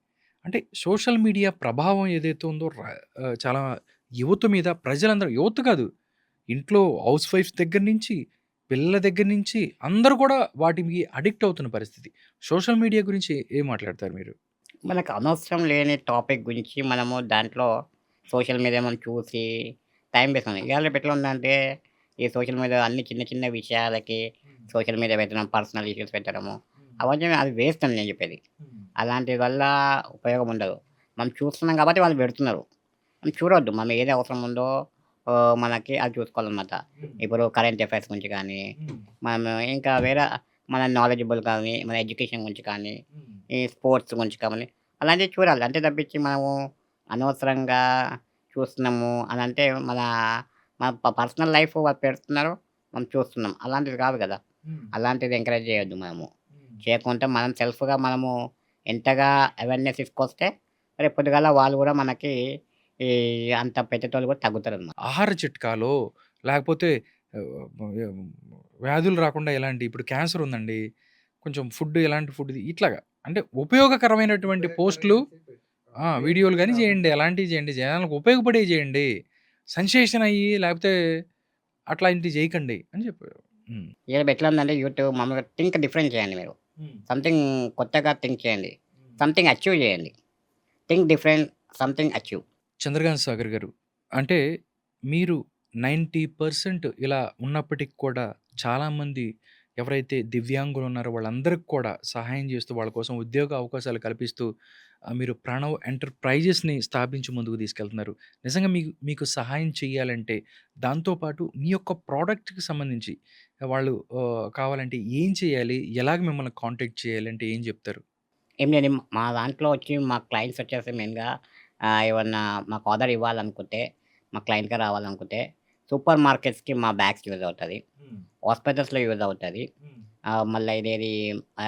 అంటే సోషల్ మీడియా ప్రభావం ఏదైతే ఉందో చాలా యువత మీద ప్రజలందరూ యువత కాదు ఇంట్లో హౌస్ వైఫ్స్ దగ్గర నుంచి, పిల్లల దగ్గర నుంచి అందరూ కూడా వాటికి అడిక్ట్ అవుతున్న పరిస్థితి. సోషల్ మీడియా గురించి ఏం మాట్లాడతారు మీరు? మనకు అనవసరం లేని టాపిక్ గురించి మనము దాంట్లో సోషల్ మీడియా మనం చూసి టైం వేస్ట్ అవుతుంది. ఇవాళ రేపు ఎట్లా ఉందంటే, ఈ సోషల్ మీడియా అన్ని చిన్న చిన్న విషయాలకి సోషల్ మీడియా పెట్టడం, పర్సనల్ ఇష్యూస్ పెట్టడము, అవన్నీ అది వేస్ట్ అని నేను చెప్పేది. అలాంటి వల్ల ఉపయోగం ఉండదు. మనం చూస్తున్నాం కాబట్టి వాళ్ళు పెడుతున్నారు. మనం చూడొద్దు. మనం ఏది అవసరం ఉందో మనకి అది చూసుకోవాలన్నమాట. ఇప్పుడు కరెంట్ అఫైర్స్ గురించి కానీ, మనం ఇంకా వేరే మన నాలెడ్జబుల్ కానీ, మన ఎడ్యుకేషన్ గురించి కానీ, ఈ స్పోర్ట్స్ గురించి కానీ, అలాంటివి చూడాలి. అంతే తప్పించి మనము అనవసరంగా చూస్తున్నాము అనంటే మన మన పర్సనల్ లైఫ్ వాళ్ళు పెడుతున్నారు. మనం చూస్తున్నాం. అలాంటిది కాదు కదా! అలాంటిది ఎంకరేజ్ చేయొద్దు మనము. చేయకుంటే మనం సెల్ఫ్‌గా మనము ఎంతగా అవేర్‌నెస్ తీసుకొస్తే రేపు పొద్దుగాల వాళ్ళు కూడా మనకి ఈ అంత పెట్టేటోళ్ళు కూడా తగ్గుతారనమాట. ఆహార చిట్కాలో లేకపోతే ఆహ్, వ్యాధులు రాకుండా ఎలాంటి ఇప్పుడు క్యాన్సర్ ఉందండి. కొంచెం ఫుడ్ ఎలాంటి ఫుడ్ ఇట్లాగా అంటే ఉపయోగకరమైనటువంటి పోస్ట్‌లు వీడియోలు గాని చేయండి. అలాంటివి చేయండి. జనాలకు ఉపయోగపడేవి చేయండి. సెన్సేషన్ అయ్యి లేకపోతే అట్లాంటివి చేయకండి అని చెప్పారు. హ్మ్. ఇగ ఎట్లా ఉందంటే యూట్యూబ్ మామూలుగా థింక్ డిఫరెంట్ చేయండి మీరు. సంథింగ్ కొత్తగా థింక్ చేయండి. సంథింగ్ అచీవ్ చేయండి. Think different something achieve. Chandrakant Sagar garu. అంటే మీరు 90% ఇలా ఉన్నప్పటికి కూడా చాలామంది ఎవరైతే దివ్యాంగులు ఉన్నారో వాళ్ళందరికి కూడా సహాయం చేస్తూ వాళ్ళ కోసం ఉద్యోగ అవకాశాలు కల్పిస్తూ మీరు ప్రణవ్ ఎంటర్‌ప్రైజెస్‌ని స్థాపించి ముందుకు తీసుకెళ్తున్నారు. నిజంగా మీకు మీకు సహాయం చేయాలంటే దాంతో పాటు మీ యొక్క ప్రొడక్ట్‌కి సంబంధించి వాళ్ళు కావాలంటే ఏం చేయాలి? ఎలాగ మిమ్మల్ని కాంటాక్ట్ చేయాలి అంటే ఏం చెప్తారు? ఏం లేదు. మా దాంట్లో వచ్చి మా క్లయింట్స్ వచ్చేసి మెయిన్‌గా ఏమన్నా మాకు ఆర్డర్ ఇవ్వాలనుకుంటే, మా క్లయింట్‌గా రావాలనుకుంటే, సూపర్ మార్కెట్స్‌కి మా బ్యాగ్స్ యూజ్ అవుతది. హాస్పిటల్స్‌లో యూజ్ అవుతది. మళ్ళా ఇదేది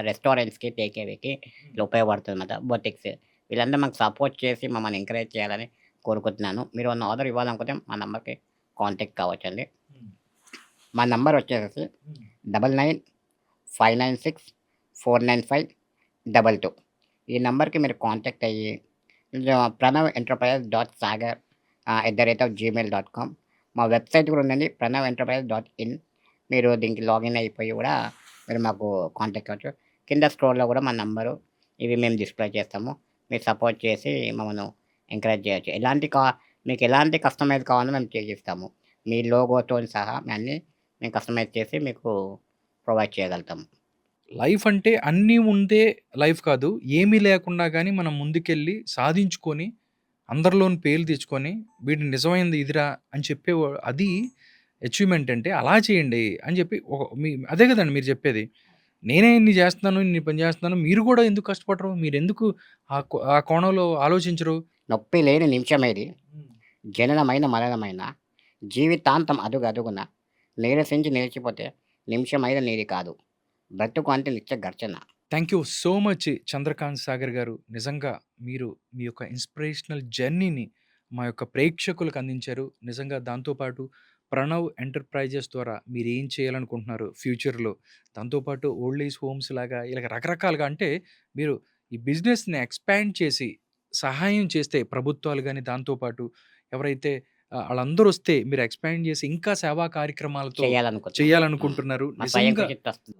రెస్టారెంట్స్‌కి, టేక్ అవేకి ఇట్లా ఉపయోగపడుతుందన్నమాట. బొటిక్స్ వీళ్ళందరూ మాకు సపోర్ట్ చేసి మమ్మల్ని ఎంకరేజ్ చేయాలని కోరుకుంటున్నాను. మీరు ఏమన్నా ఆర్డర్ ఇవ్వాలనుకుంటే మా నంబర్‌కి కాంటాక్ట్ కావచ్చండి. మా నంబర్ వచ్చేసేసి 9959649522 ఈ నంబర్‌కి మీరు కాంటాక్ట్ అయ్యి pranaventerprise.sagar@gmail.com మా వెబ్‌సైట్ కూడా ఉందండి. pranaventerprise.in మీరు దీనికి లాగిన్ అయిపోయి కూడా మీరు మాకు కాంటాక్ట్ అవ్వచ్చు. కింద స్క్రోల్‌లో కూడా మా నంబరు ఇవి మేము డిస్‌ప్లే చేస్తాము. మీరు సపోర్ట్ చేసి మమ్మల్ని ఎంకరేజ్ చేయొచ్చు. మీకు ఎలాంటి కస్టమైజ్ కావాలో మేము చేసిస్తాము. మీ లోగోతోని సహా అన్నీ మేము కస్టమైజ్ చేసి మీకు ప్రొవైడ్ చేయగలుగుతాము. లైఫ్ అంటే అన్నీ ఉందే లైఫ్ కాదు. ఏమీ లేకుండా గాని మనం ముందుకెళ్ళి సాధించుకొని, అందరిలోని పేర్లు తెచ్చుకొని, వీడు నిజమైనది ఇదిరా అని అది అచీవ్‌మెంట్ అంటే అలా చేయండి అని చెప్పి అదే కదండీ మీరు చెప్పేది. నేనే ఇన్ని చేస్తున్నాను, ఇన్ని పని చేస్తున్నాను. మీరు కూడా ఎందుకు కష్టపడరు? మీరెందుకు ఆ కోణంలో ఆలోచించరు? నొప్పి లేని నిమిషమేది. జననమైన మరణమైన జీవితాంతం అడుగడుగున నీరసించి నిలిచిపోతే నిమిషమైన నీది కాదు. బ్రతుకు అంటే నిత్య గర్జన. Thank you so much Chandrakant Sagar garu. నిజంగా మీరు మీ యొక్క ఇన్స్‌పిరేషనల్ జర్నీని మా యొక్క ప్రేక్షకులకు అందించారు. నిజంగా దాంతో పాటు ప్రణవ్ ఎంటర్‌ప్రైజెస్ ద్వారా మీరేం చేయాలనుకుంటున్నారు ఫ్యూచర్‌లో, దాంతో పాటు ఓల్డ్ ఏజ్ హోమ్స్ లాగా ఇలాగ రకరకాలుగా అంటే మీరు ఈ బిజినెస్‌ని ఎక్స్‌పాండ్ చేసి సహాయం చేస్తే ప్రభుత్వాలు గాని, దాంతో పాటు ఎవరైతే ఆళ్ళందరూ వస్తే మీరు ఎక్స్‌పాండ్ చేసి ఇంకా సేవా కార్యక్రమాలతో చేయాలనుకుంటున్నాం. చేయాలనుకుంటున్నారు. మా స్వయం నిజంగా కృషి ట్రస్ట్.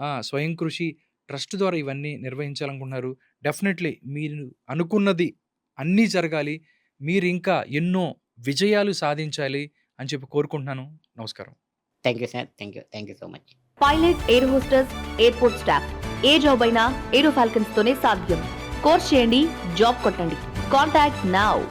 ఆ! స్వయం కృషి ట్రస్ట్ ద్వారా ఇవన్నీ నిర్వహించాలనుకుంటున్నారు. డెఫినెట్‌లీ మీరు అనుకున్నది అన్నీ జరగాలి. మీరింకా ఎన్నో విజయాలు సాధించాలి అని చెప్పి కోరుకుంటున్నాను. నమస్కారం. Thank you sir. Thank you so much. Pilot, air hostess, airport staff A job అయినా ఏరో ఫాల్కన్స్ తోనే సాధ్యం. కోర్స్ చేయండి, జాబ్ కొట్టండి. Contact now.